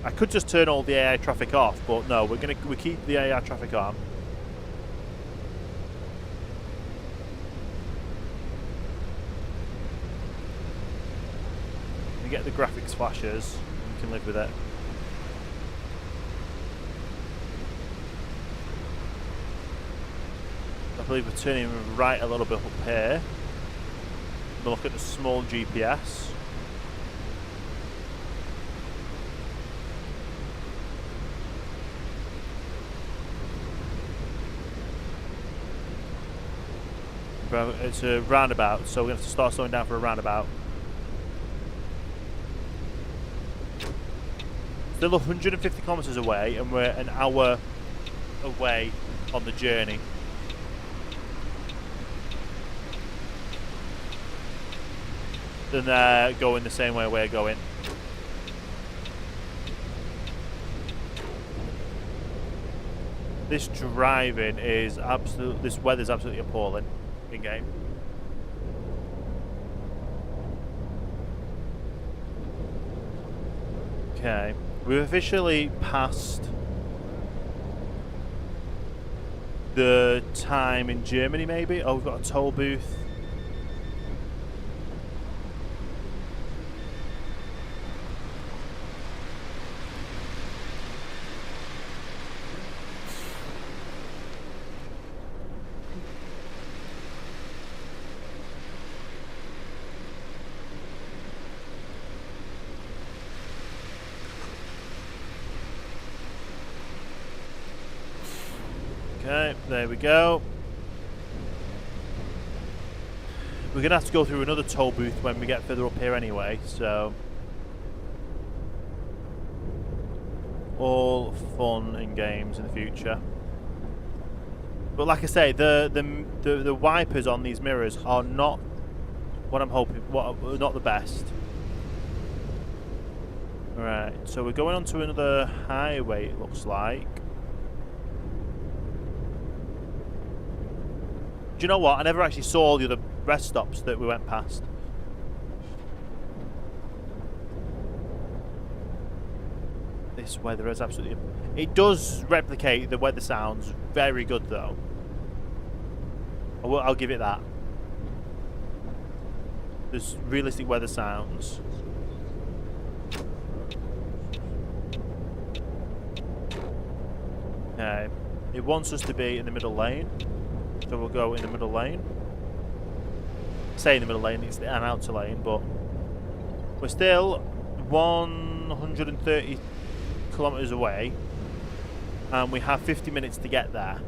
I could just turn all the AI traffic off, but no, we keep the AI traffic on. We get the graphics flashes. We can live with it. I believe we're turning right a little bit up here. We'll look at the small GPS. It's a roundabout, so we're going to have to start slowing down for a roundabout. Still 150 kilometers away, and we're an hour away on the journey. Then they're going the same way we're going. This driving is this weather's absolutely appalling in game. Okay, we've officially passed the time in Germany, maybe. Oh, we've got a toll booth. Okay, there we go. We're going to have to go through another toll booth when we get further up here anyway, so... all fun and games in the future. But like I say, the wipers on these mirrors are not what I'm hoping, not the best. Alright, so we're going on to another highway, it looks like. Do you know what? I never actually saw the other rest stops that we went past. This weather is absolutely... It does replicate the weather sounds very good, though. I'll give it that. There's realistic weather sounds. Okay. It wants us to be in the middle lane. So we'll go in the middle lane. Say in the middle lane, it's an outer lane, but we're still 130 kilometers away, and we have 50 minutes to get there.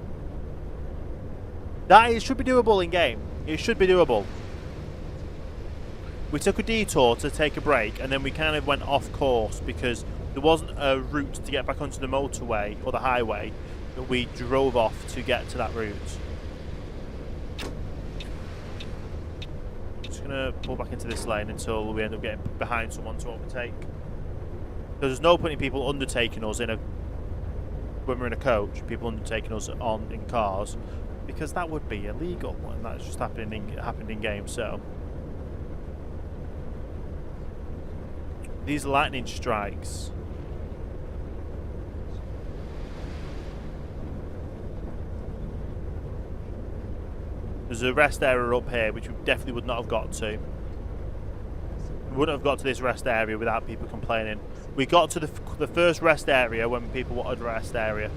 That should be doable in game. It should be doable. We took a detour to take a break, and then we kind of went off course because there wasn't a route to get back onto the motorway or the highway that we drove off to get to that route. Gonna pull back into this lane until we end up getting behind someone to overtake. Because there's no point in people undertaking us when we're in a coach, people undertaking us in cars, because that would be illegal, and that's just happened in game. So these lightning strikes. There's a rest area up here, which we definitely would not have got to. We wouldn't have got to this rest area without people complaining. We got to the first rest area when people wanted a rest area.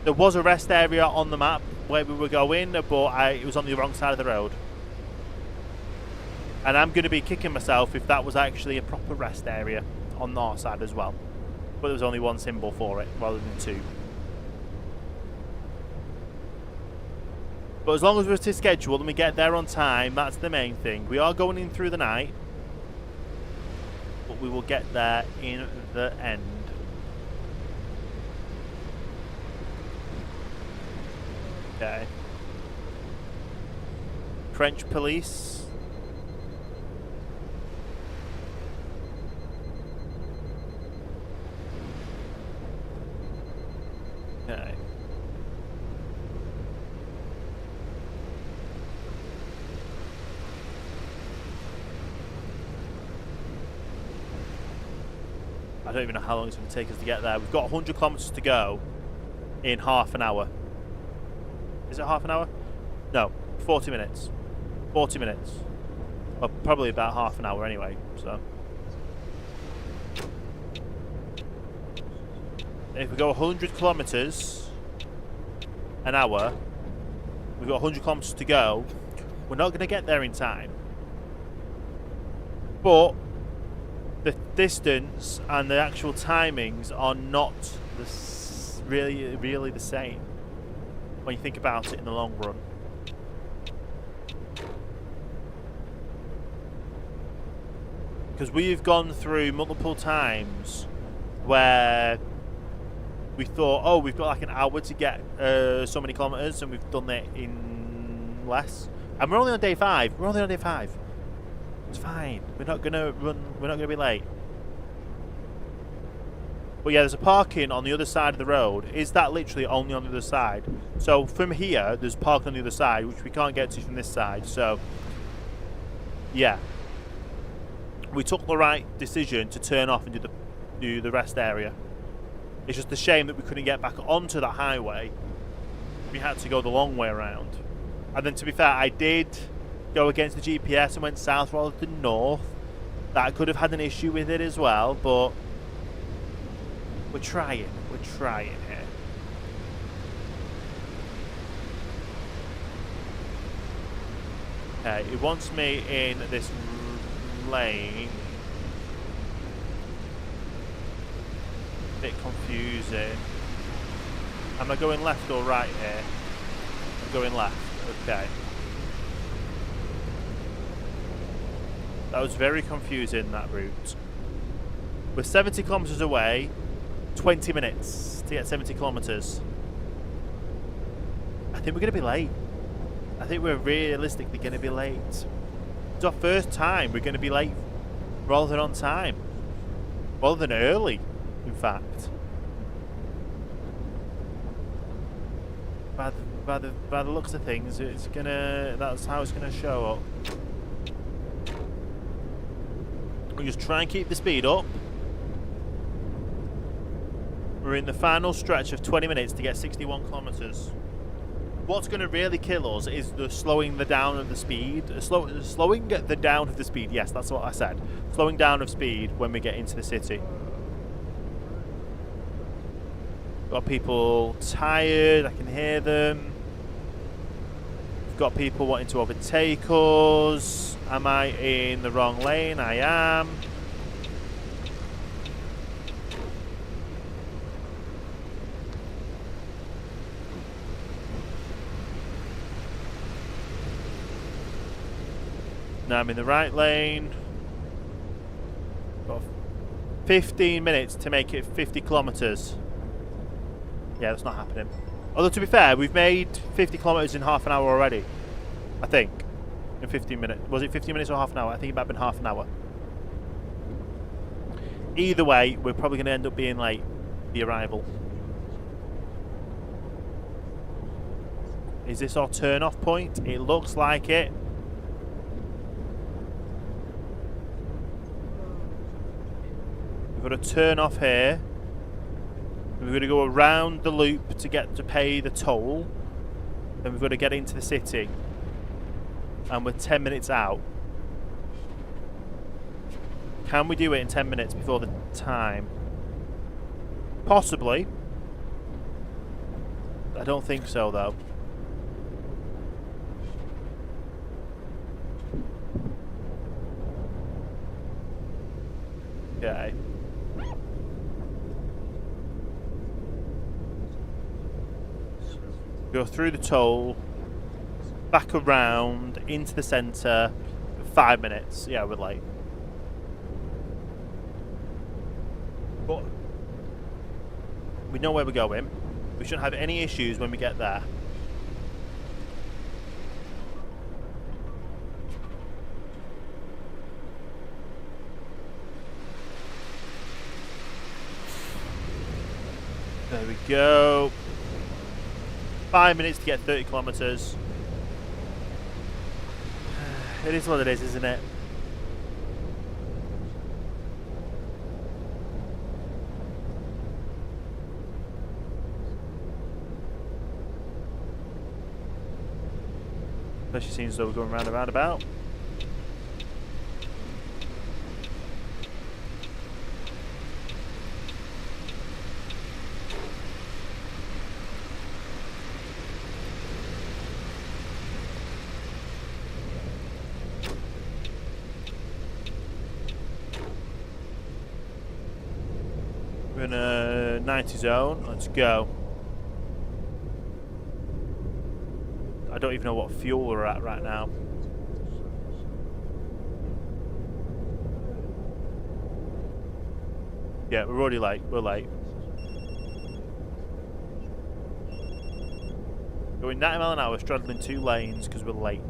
There was a rest area on the map where we were going, but it was on the wrong side of the road. And I'm going to be kicking myself if that was actually a proper rest area on our side as well. But there was only one symbol for it, rather than two. But as long as we're to schedule and we get there on time, that's the main thing. We are going in through the night, but we will get there in the end. Okay. French police. Okay. don't even know how long it's going to take us to get there. We've got 100 kilometers to go in half an hour. Is it half an hour? No, 40 minutes. 40 minutes. Well, probably about half an hour anyway, so. If we go 100 kilometers an hour, we've got 100 kilometers to go. We're not going to get there in time. But the distance and the actual timings are not really the same when you think about it in the long run. Because we've gone through multiple times where we thought, oh, we've got like an hour to get so many kilometers, and we've done it in less. And we're only on day 5. We're only on day 5. It's fine. We're not gonna run. We're not gonna be late. But yeah, there's a parking on the other side of the road. Is that literally only on the other side? So from here, there's parking on the other side, which we can't get to from this side. So yeah, we took the right decision to turn off and do the rest area. It's just a shame that we couldn't get back onto the highway. We had to go the long way around. And then, to be fair, I did go against the GPS and went south rather than north. That could have had an issue with it as well, but we're trying. We're trying here. Okay, it wants me in this lane. Bit confusing. Am I going left or right here? I'm going left. Okay. That was very confusing, that route. We're 70 kilometers away. 20 minutes to get 70 kilometers. I think we're going to be late. I think we're realistically going to be late. It's our first time we're going to be late rather than on time. Rather than early, in fact. By the looks of things, it's gonna. That's how it's gonna show up. We'll just try and keep the speed up. We're in the final stretch of 20 minutes to get 61 kilometers. What's going to really kill us is the slowing the down of the speed. Slowing the down of the speed. Yes, that's what I said. Slowing down of speed when we get into the city. Got people tired. I can hear them. We've got people wanting to overtake us. Am I in the wrong lane? I am. Now I'm in the right lane. Got 15 minutes to make it 50 kilometers. Yeah, that's not happening. Although, to be fair, we've made 50 kilometers in half an hour already. I think. In 15 minutes. Was it 15 minutes or half an hour? I think it might have been half an hour. Either way, we're probably going to end up being late. The arrival. Is this our turn-off point? It looks like it. We've got to turn off here. We're going to go around the loop to get to pay the toll. Then we've got to get into the city. And we're 10 minutes out. Can we do it in 10 minutes before the time? Possibly. I don't think so, though. Okay. Go through the toll, back around, into the centre, 5 minutes. Yeah, we're late. But we know where we're going. We shouldn't have any issues when we get there. There we go. 5 minutes to get 30 kilometers. It is what it is, isn't it? Especially seems as though we're going round and round about. We're in a 90 zone. Let's go. I don't even know what fuel we're at right now. Yeah, we're already late. We're late. Going 90 miles an hour, straddling 2 lanes because we're late.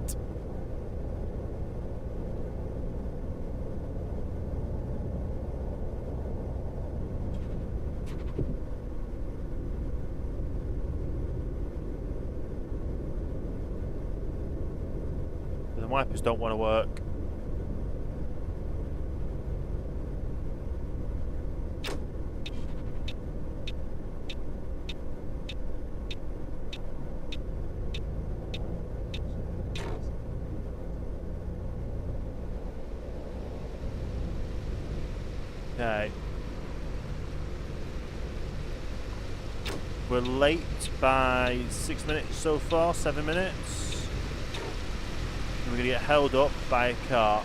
The wipers don't want to work. Okay. We're late by 6 minutes so far, 7 minutes. And we're going to get held up by a car.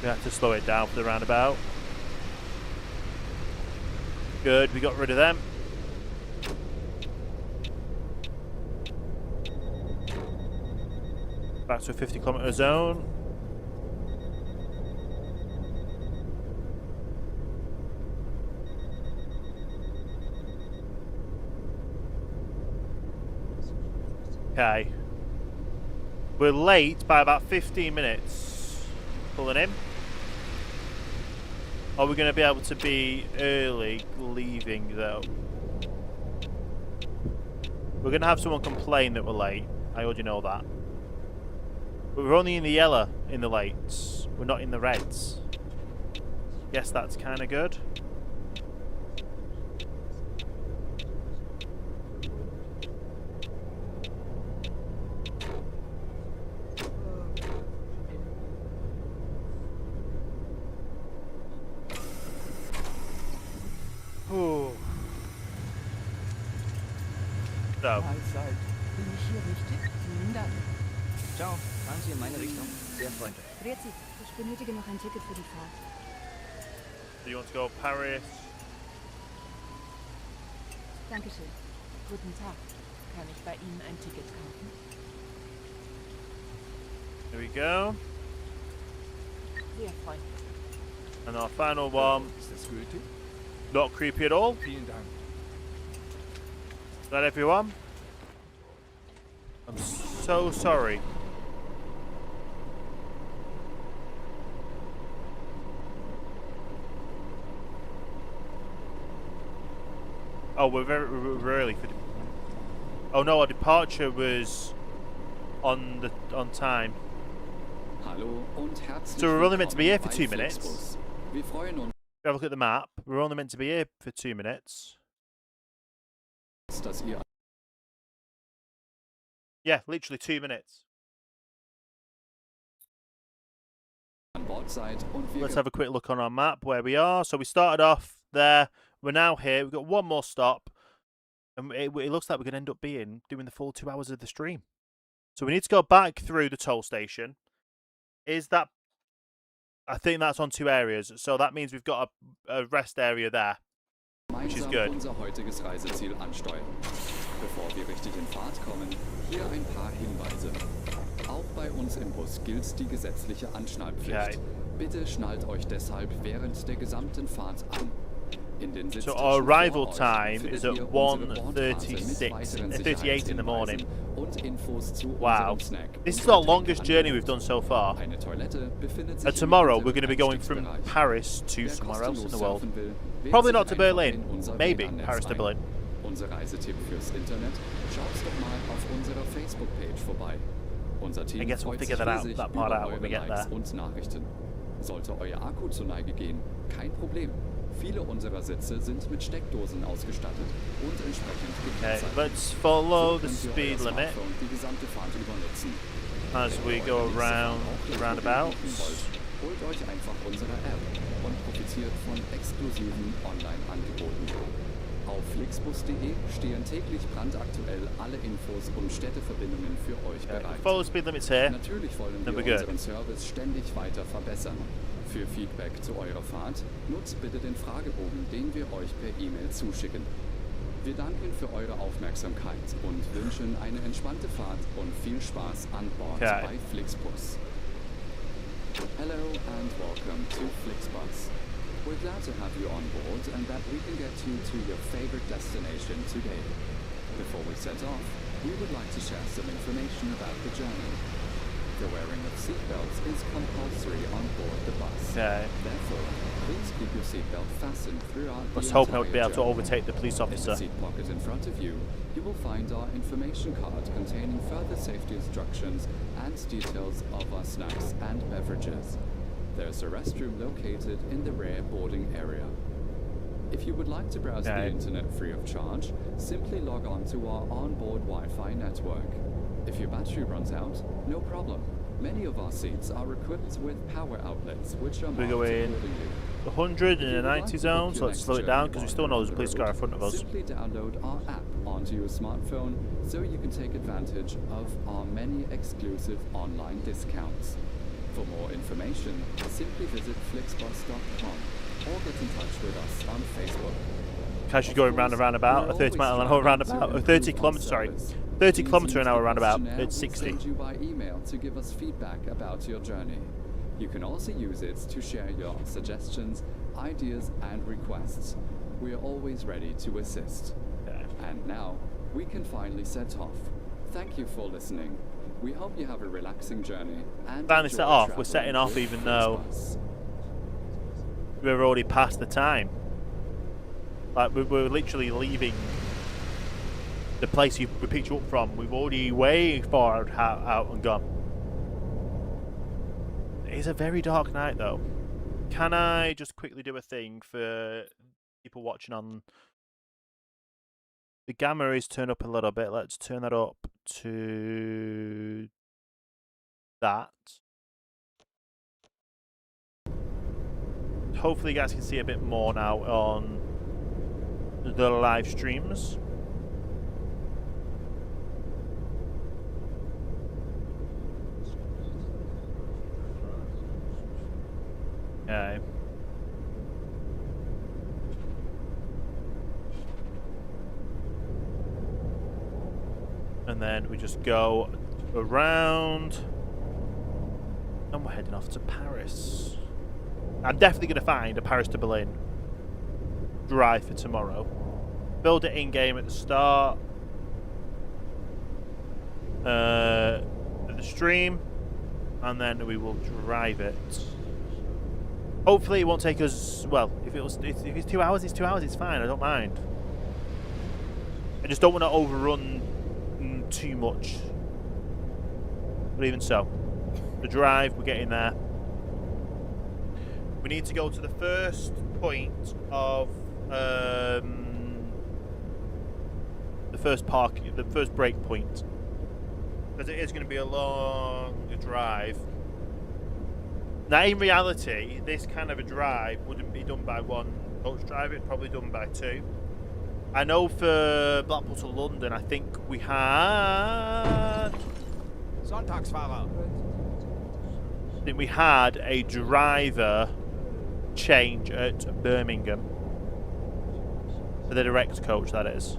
We have to slow it down for the roundabout. Good, we got rid of them. Back to a 50-kilometer zone. Okay. We're late by about 15 minutes. Pulling in. Are we going to be able to be early leaving though? We're going to have someone complain that we're late. I already know that. But we're only in the yellow in the lates. We're not in the reds. Guess that's kind of good. So. Mahlzeit. Bin ich hier richtig? Vielen Dank. Ciao, fahren Sie in meine Richtung. Sehr freundlich. Grüezi, ich benötige noch ein Ticket für die Fahrt. Do you want to go Paris? Dankeschön. Guten Tag. Kann ich bei Ihnen ein Ticket kaufen? Here we go. Sehr freundlich. And our final one. Ist das gültig? Not creepy at all. Vielen Dank. Is that everyone? I'm so sorry. Oh, we're we're early for. Oh no, our departure was on time. Hallo und herzlich So we're only meant to be here for willkommen 2 bei minutes. Flixbus. Wir freuen uns, Have a look at the map. We're only meant to be here for 2 minutes. dass ihr Yeah, literally 2 minutes. an Bord seid und wir Let's have a quick look on our map where we are. So we started off there. We're now here. We've got one more stop. And it looks like we're going to end up doing the full 2 hours of the stream. So we need to go back through the toll station. Is that... I think that's on 2 areas. So that means we've got a rest area there. Which is gemeinsam good. unser heutiges Reiseziel ansteuern. Bevor wir richtig in Fahrt kommen, hier ein paar Hinweise. Auch bei uns im Bus gilt die gesetzliche Anschnallpflicht. Okay. Bitte schnallt euch deshalb während der gesamten Fahrt an. In den So Sitztischen our arrival vor euch time findet is at ihr unsere Bordkarte 1:38 mit weiteren 38 in the morning. Sicherheitshinweisen und Infos zu Wow. unserem Snack- This is und our longest journey we've Getränkeangebot. done so far. Eine Toilette befindet sich And im tomorrow hinteren we're going to be going from Einstiegsbereich. Paris to Wer somewhere else in the kostenlos world. surfen will, wählt Probably sich not to einfach Berlin. in unser Maybe WLAN-Netz Paris to ein. Berlin. Unser Reisetipp fürs Internet? Schaut doch mal auf unserer Facebook-Page vorbei. Unser Team I guess we'll freut figure sich that riesig part über out when we eure get Likes there. und Nachrichten. Sollte euer Akku zur Neige gehen, kein Problem. Viele unserer Sitze sind mit Steckdosen ausgestattet und entsprechend Okay, gekennzeichnet. let's follow So the könnt ihr speed euer limit Smartphone die gesamte Fahrt über nutzen. as Wenn we ihr go eure nächste around Fahrt auch the mit roundabouts. mobil buchen wollt, holt euch einfach unsere App und profitiert von exklusiven Online-Angeboten. Auf flixbus.de stehen täglich brandaktuell alle Infos und Städteverbindungen für euch bereit. Follow speed limits here. Natürlich wollen Then wir we're good. unseren Service ständig weiter verbessern. Für Feedback zu eurer Fahrt nutzt bitte den Fragebogen, den wir euch per E-Mail zuschicken. Wir danken für eure Aufmerksamkeit und wünschen eine entspannte Fahrt und viel Spaß an Bord bei Flixbus. Hello and welcome to Flixbus. We're glad to have you on board and that we can get you to your favorite destination today. Before we set off, we would like to share some information about the journey. The wearing of seatbelts is compulsory on board the bus. Okay. Therefore, please keep your seatbelt fastened throughout I was the hoping I would be entire able to journey. overtake the police In officer. the seat pocket in front of you, you will find our information card containing further safety instructions and details of our snacks and beverages. There's a restroom located in the rear boarding area. If you would like to browse the internet free of charge, simply log on to our onboard Wi-Fi network. If your battery runs out, no problem. Many of our seats are equipped with power outlets, which are We're marked going accordingly. 100 in the 90 zone, so let's slow it down because we still know there's a police car in front of us. Simply download our app onto your smartphone so you can take advantage of our many exclusive online discounts. For more information, simply visit flixbus.com or get in touch with us on Facebook. Casually going round and round about, a 30 mile an hour roundabout, a 30 kilometre, sorry, 30 kilometre an hour roundabout, it's 60. Send you by email to give us feedback about your journey. You can also use it to share your suggestions, ideas and requests. We are always ready to assist. Okay. And now, we can finally set off. Thank you for listening. We hope you have a relaxing journey and Finally enjoy set off. We're traveling setting off with even though Flixbus. we're already past the time. Like, we're literally leaving the place we picked you up from. We've already way far out and gone. It is a very dark night, though. Can I just quickly do a thing for people watching on... The gamma is turned up a little bit. Let's turn that up to that. Hopefully you guys can see a bit more now on the live streams. Okay. And then we just go around and we're heading off to Paris. I'm definitely going to find a Paris to Berlin drive for tomorrow. Build it in-game at the start of the stream, and then we will drive it. Hopefully it won't take us, well, if it's 2 hours, it's 2 hours, it's fine, I don't mind. I just don't want to overrun too much. But even so, the drive, we're getting there. We need to go to the first point of the first break point, because it is going to be a long drive. Now, in reality, this kind of a drive wouldn't be done by one coach driver; it's probably done by two. I know for Blackpool to London, I think we had. Sonntagsfahrer. I think we had a driver change at Birmingham for the direct coach, that is.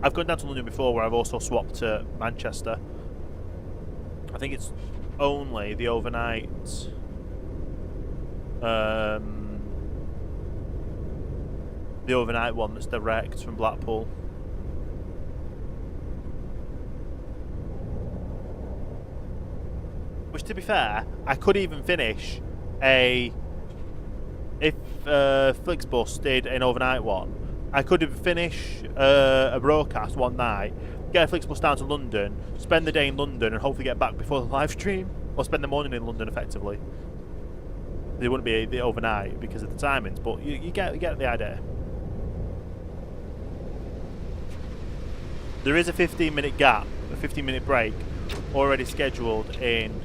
I've gone down to London before where I've also swapped to Manchester. I think it's only the overnight one that's direct from Blackpool. Which, to be fair, I could even finish if Flixbus did an overnight one, I could have finished a broadcast one night, get a Flixbus down to London, spend the day in London, and hopefully get back before the live stream, or spend the morning in London effectively. They wouldn't be the overnight because of the timings, but you get the idea. There is a 15-minute gap, a 15-minute break, already scheduled in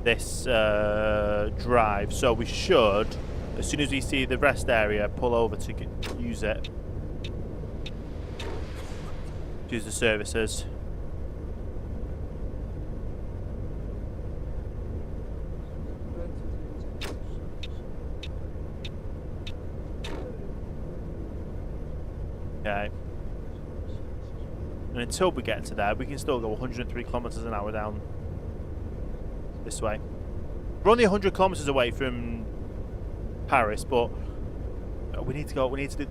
this drive, so we should, as soon as we see the rest area, pull over to use it. Use the services. Okay. And until we get to there, we can still go 103 kilometers an hour down this way. We're only 100 kilometers away from Paris, but we need to go. We need to do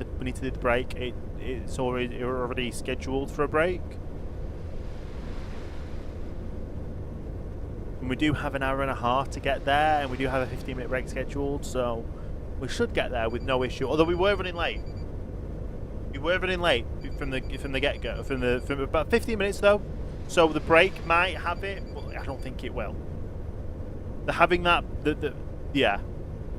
the break. It's already scheduled for a break, and we do have an hour and a half to get there, and we do have a 15-minute break scheduled, so we should get there with no issue. Although we were running late. We were running late from the get-go, from about 15 minutes though. So the break might have it, but I don't think it will. The having that, yeah.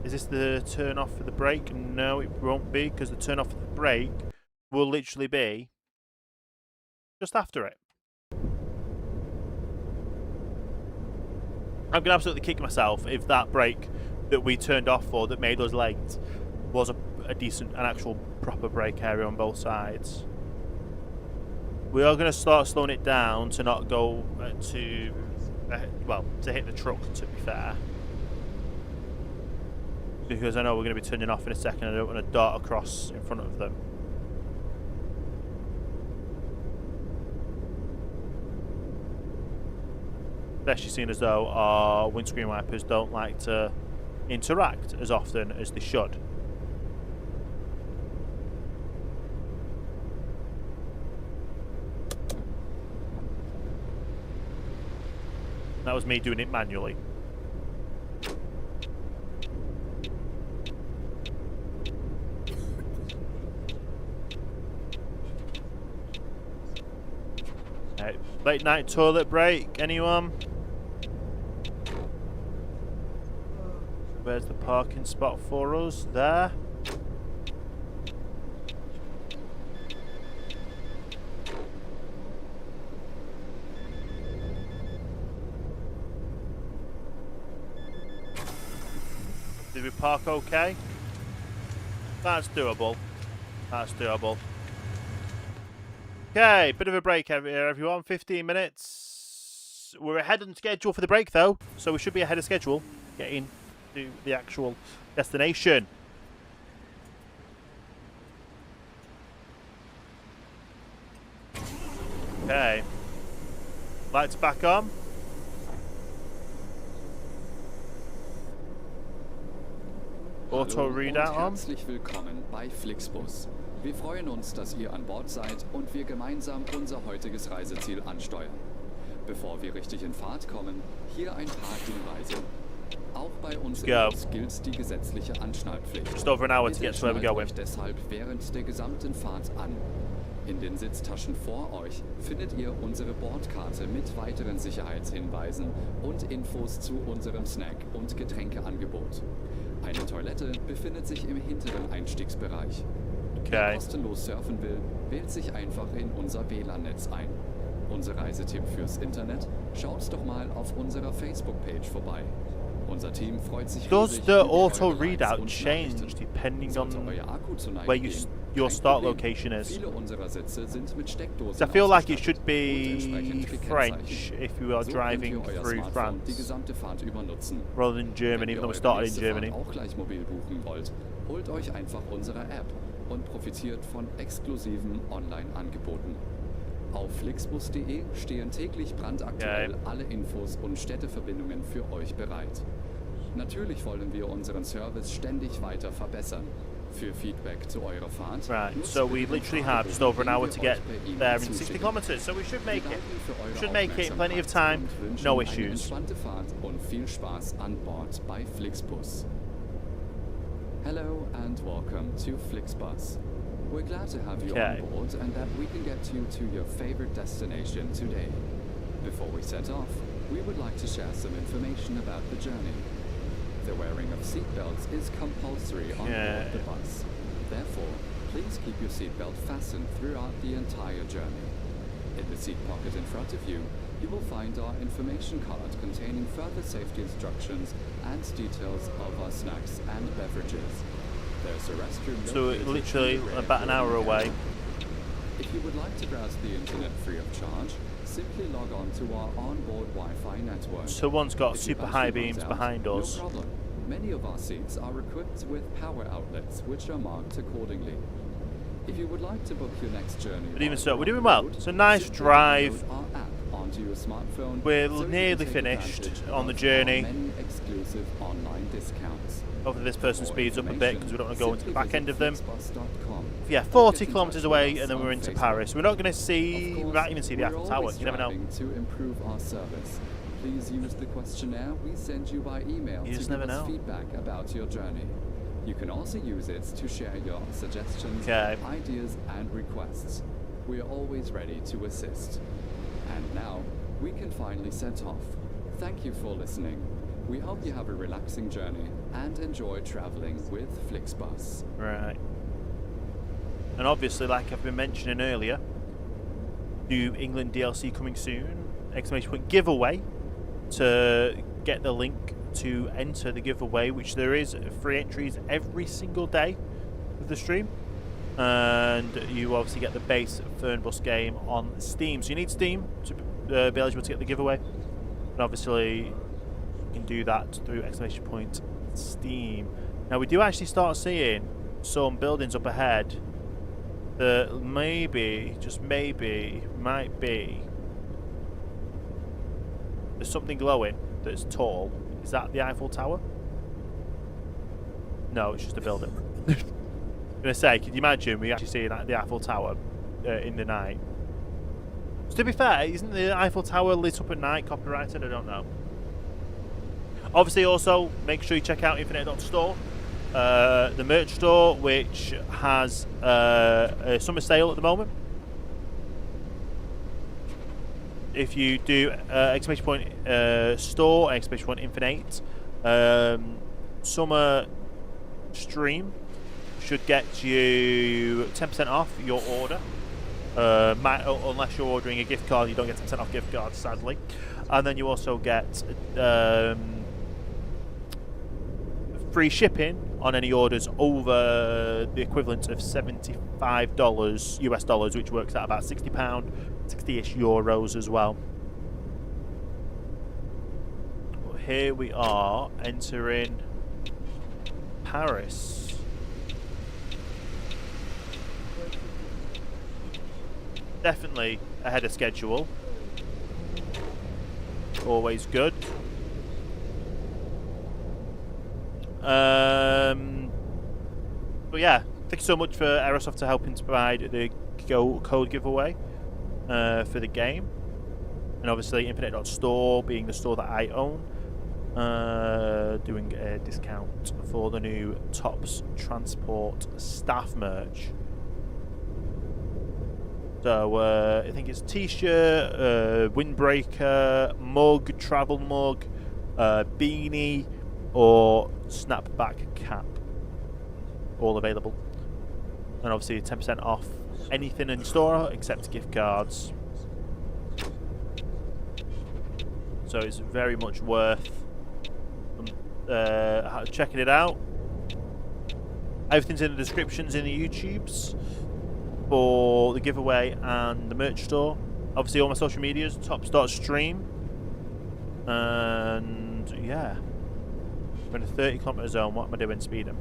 Is this the turn off for the break? No, it won't be, because the turn off for the break will literally be just after it. I'm gonna absolutely kick myself if that break that we turned off for that made us late was a decent, an actual proper break area on both sides. We are going to start slowing it down to not go well, to hit the truck, to be fair. Because I know we're going to be turning off in a second. I don't want to dart across in front of them. Especially seeing as though our windscreen wipers don't like to interact as often as they should. That was me doing it manually. Right, late night toilet break, anyone? Where's the parking spot for us? There. Did we park okay? That's doable. That's doable. Okay, bit of a break here, everyone. 15 minutes. We're ahead on schedule for the break, though, so we should be ahead of schedule. Getting to the actual destination. Okay. Lights back on. Auto Readout on. Herzlich willkommen bei Flixbus. Wir freuen uns, dass ihr an Bord seid und wir gemeinsam unser heutiges Reiseziel ansteuern. Bevor wir richtig in Fahrt kommen, hier ein paar Hinweise. Auch bei uns im Bus gilt die gesetzliche Anschnallpflicht. Just over an hour to get to where we're going. Euch deshalb während der gesamten Fahrt an. In den Sitztaschen vor euch findet ihr unsere Bordkarte mit weiteren Sicherheitshinweisen und Infos zu unserem Snack- und Getränkeangebot. Eine Toilette befindet sich im hinteren Einstiegsbereich. Wer kostenlos surfen will, wählt sich einfach in unser WLAN-Netz ein. Unser Reisetipp fürs Internet? Schaut doch mal auf unserer Facebook-Page vorbei. Unser Team freut sich Does riesig, the auto eure Likes readout und change Nachrichten. depending on Sollte euer Akku zu Neige where gehen, your kein start Problem. location is? Viele unserer Sitze sind mit Steckdosen So I feel like it ausgestattet should und be entsprechend French gekennzeichnet. if you are So driving könnt ihr euer through Smartphone die France gesamte Fahrt über nutzen. rather than Germany, Wenn ihr even though we eure started in nächste Germany. Fahrt auch gleich mobil buchen wollt, holt euch einfach unsere App und profitiert von exklusiven Online-Angeboten. Auf flixbus.de stehen täglich brandaktuell alle Infos und Städteverbindungen für euch bereit. Natürlich wollen wir unseren Service ständig weiter verbessern. Für Feedback zu eurer Fahrt. Right, so we literally have just over an hour to get there in 60 kilometers, so we should make it. Should make it in plenty of time, no Eine issues. entspannte Fahrt und viel Spaß an Bord bei Flixbus. Hello and welcome to Flixbus. We're glad to have you on board and that we can get you to your favorite destination today. Before we set off, we would like to share some information about the journey. The wearing of seatbelts is compulsory on board the bus. Therefore, please keep your seatbelt fastened throughout the entire journey. In the seat pocket in front of you, you will find our information card containing further safety instructions and details of our snacks and beverages. There's a restroom. So literally about an hour away. If you would like to browse the internet free of charge, simply log on to our onboard Wi-Fi network. So one's got super high beams behind us. No problem. Many of our seats are equipped with power outlets, which are marked accordingly. If you would like to book your next journey, but even so, we're doing well. It's a nice drive. Our app onto your smartphone. We're so nearly finished on the journey. Many exclusive online discounts. Hopefully this person speeds up a bit because we don't want to go into the back end of them. Flixbus.com. Yeah, 40 kilometres away and then we're into Paris. We're not going to see, we might even see the Eiffel Tower, you never know. To improve our service, please use the questionnaire we send you by email You to just give never us know. feedback about your journey. You can also use it to share your suggestions, Okay. ideas and requests. We are always ready to assist. And now, we can finally set off. Thank you for listening. We hope you have a relaxing journey and enjoy traveling with Flixbus. Right. And obviously, like I've been mentioning earlier, New England DLC coming soon, exclamation point giveaway, to get the link to enter the giveaway, which there is free entries every single day of the stream. And you obviously get the base Fernbus game on Steam. So you need Steam to be eligible to get the giveaway. And obviously, you can do that through exclamation point Steam. Now we do actually start seeing some buildings up ahead that maybe, just maybe, might be, there's something glowing that's tall. Is that the Eiffel Tower? No, it's just a building. I'm gonna say, can you imagine we actually see the Eiffel Tower in the night? So to be fair, isn't the Eiffel Tower lit up at night copyrighted? I don't know. Obviously, also make sure you check out infin8.store, the merch store, which has a summer sale at the moment. If you do exclamation point store, exclamation point infin8, summer stream should get you 10% off your order. Unless you're ordering a gift card, you don't get 10% off gift cards, sadly. And then you also get free shipping on any orders over the equivalent of $75 US dollars, which works out about £60, 60-ish euros as well. But here we are entering Paris. Definitely ahead of schedule. Always good. But yeah, thank you so much for Aerosoft for helping to provide the code giveaway for the game. And obviously infin8.store being the store that I own, doing a discount for the new Tops Transport staff merch. So I think it's t-shirt, windbreaker, mug, travel mug, beanie, or snapback cap, all available. And obviously 10% off anything in store except gift cards. So it's very much worth checking it out. Everything's in the descriptions in the YouTubes for the giveaway and the merch store. Obviously all my social medias, Tops.stream. And yeah, we're in a 30km zone. What am I doing speeding?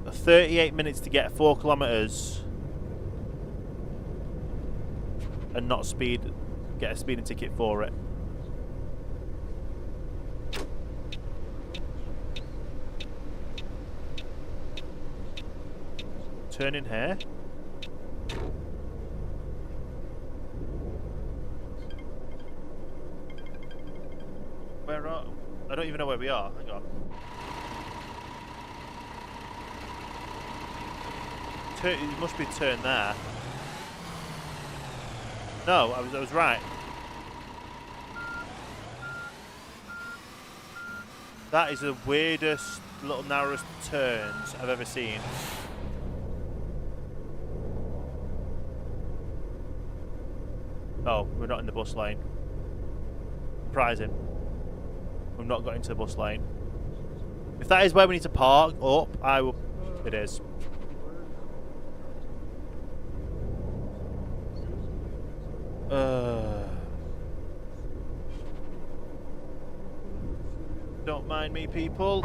38 minutes to get 4 kilometers and not get a speeding ticket for it. Turn in here. Where are... I don't even know where we are. Hang on. It must be turned there. No, I was right. That is the weirdest, little narrowest turns I've ever seen. Oh, we're not in the bus lane. Surprising. We've not got into the bus lane. If that is where we need to park up, I will. It is. Don't mind me, people.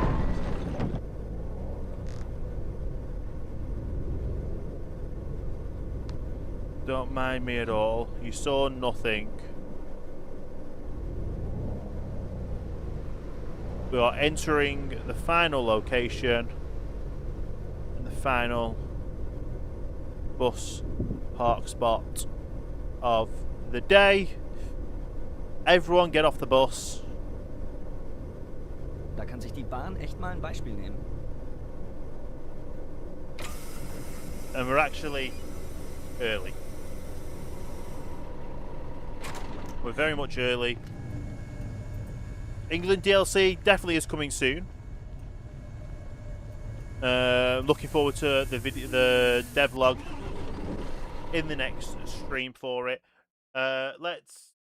Don't mind me at all. You saw nothing. We are entering the final location and the final bus park spot of the day. Everyone get off the bus. Da kann sich die Bahn echt mal ein Beispiel nehmen. And we're actually early. We're very much early. England DLC definitely is coming soon. Looking forward to the devlog in the next stream for it.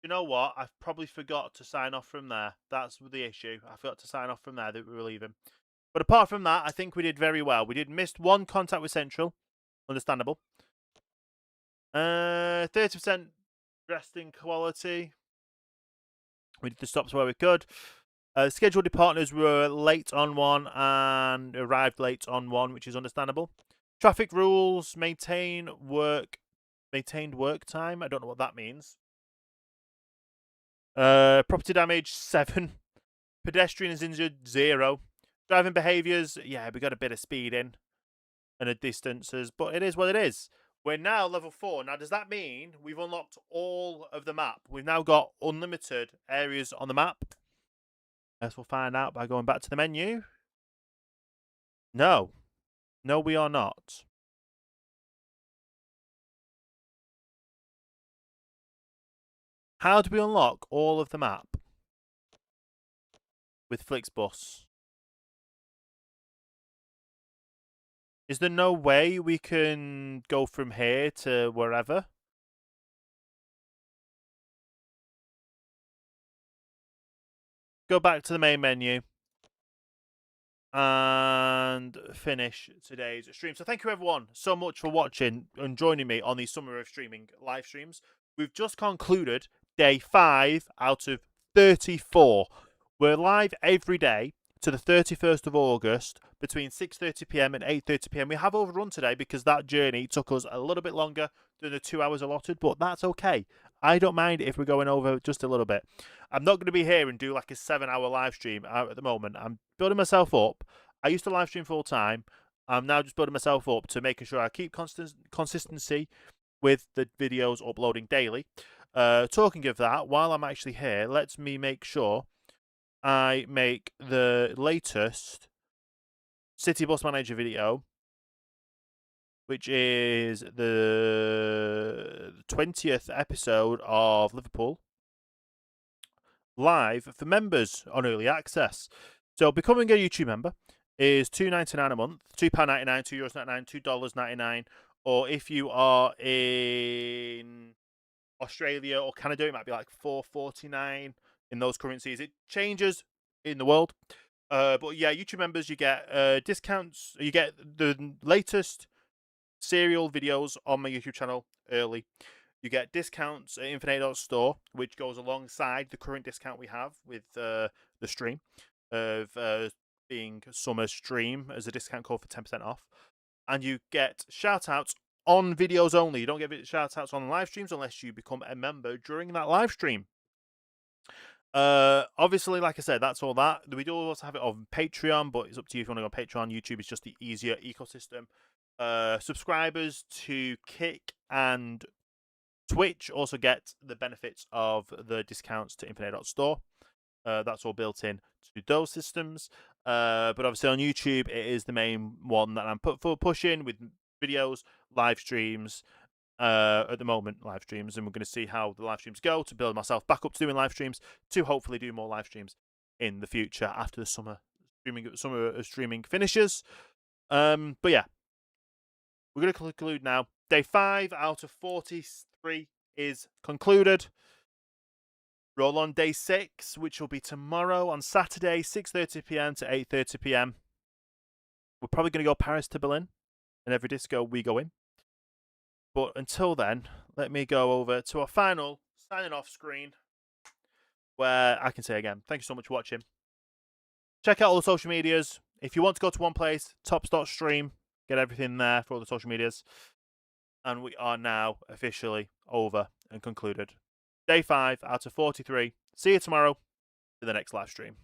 You know what? I probably forgot to sign off from there. That's the issue. I forgot to sign off from there that we were leaving. But apart from that, I think we did very well. We did missed one contact with Central. Understandable. 30% resting quality. We did the stops where we could. Scheduled departures were late on one and arrived late on one, which is understandable. Traffic rules, maintained work time. I don't know what that means. Property damage 7. Pedestrians injured 0. Driving behaviours, yeah, we got a bit of speed in and a distances, but it is what it is. We're now level 4. Now, does that mean we've unlocked all of the map? We've now got unlimited areas on the map. Guess we'll find out by going back to the menu. No. No, we are not. How do we unlock all of the map? With Flixbus. Is there no way we can go from here to wherever? Go back to the main menu and finish today's stream. So thank you everyone so much for watching and joining me on the Summer of Streaming live streams. We've just concluded day 5 out of 34. We're live every day to the 31st of August between 6:30 p.m. and 8:30 p.m. We have overrun today because that journey took us a little bit longer than the 2 hours allotted, but that's okay. I don't mind if we're going over just a little bit. I'm not going to be here and do like a 7-hour live stream at the moment. I'm building myself up. I used to live stream full time. I'm now just building myself up to making sure I keep consistency with the videos uploading daily. Talking of that, while I'm actually here, let me make sure I make the latest City Bus Manager video, which is the 20th episode of Liverpool, live for members on early access. So becoming a YouTube member is $2.99 a month, £2.99, €2.99, $2.99, or if you are in Australia or Canada, it might be like $4.49 in those currencies. It changes in the world. But yeah, YouTube members, you get discounts. You get the latest serial videos on my YouTube channel early. You get discounts at infin8 store, which goes alongside the current discount we have with the stream of being summer stream as a discount code for 10% off. And you get shout outs on videos only. You don't get shout outs on live streams unless you become a member during that live stream. Obviously, like I said, that's all that. We do also have it on Patreon, but it's up to you if you want to go on Patreon. YouTube is just the easier ecosystem. Subscribers to Kick and Twitch also get the benefits of the discounts to infin8 store. That's all built in to those systems. But obviously on YouTube, it is the main one that I'm pushing with videos, live streams. At the moment, live streams, and we're going to see how the live streams go to build myself back up to doing live streams to hopefully do more live streams in the future after the summer streaming finishes. But yeah, we're going to conclude now. Day 5 out of 43 is concluded. Roll on day 6, which will be tomorrow on Saturday, 6:30 p.m. to 8:30 p.m. We're probably going to go Paris to Berlin, and every disco we go in. But until then, let me go over to our final signing off screen where I can say again, thank you so much for watching. Check out all the social medias. If you want to go to one place, tops.stream, get everything there for all the social medias. And we are now officially over and concluded. Day 5 out of 43. See you tomorrow for the next live stream.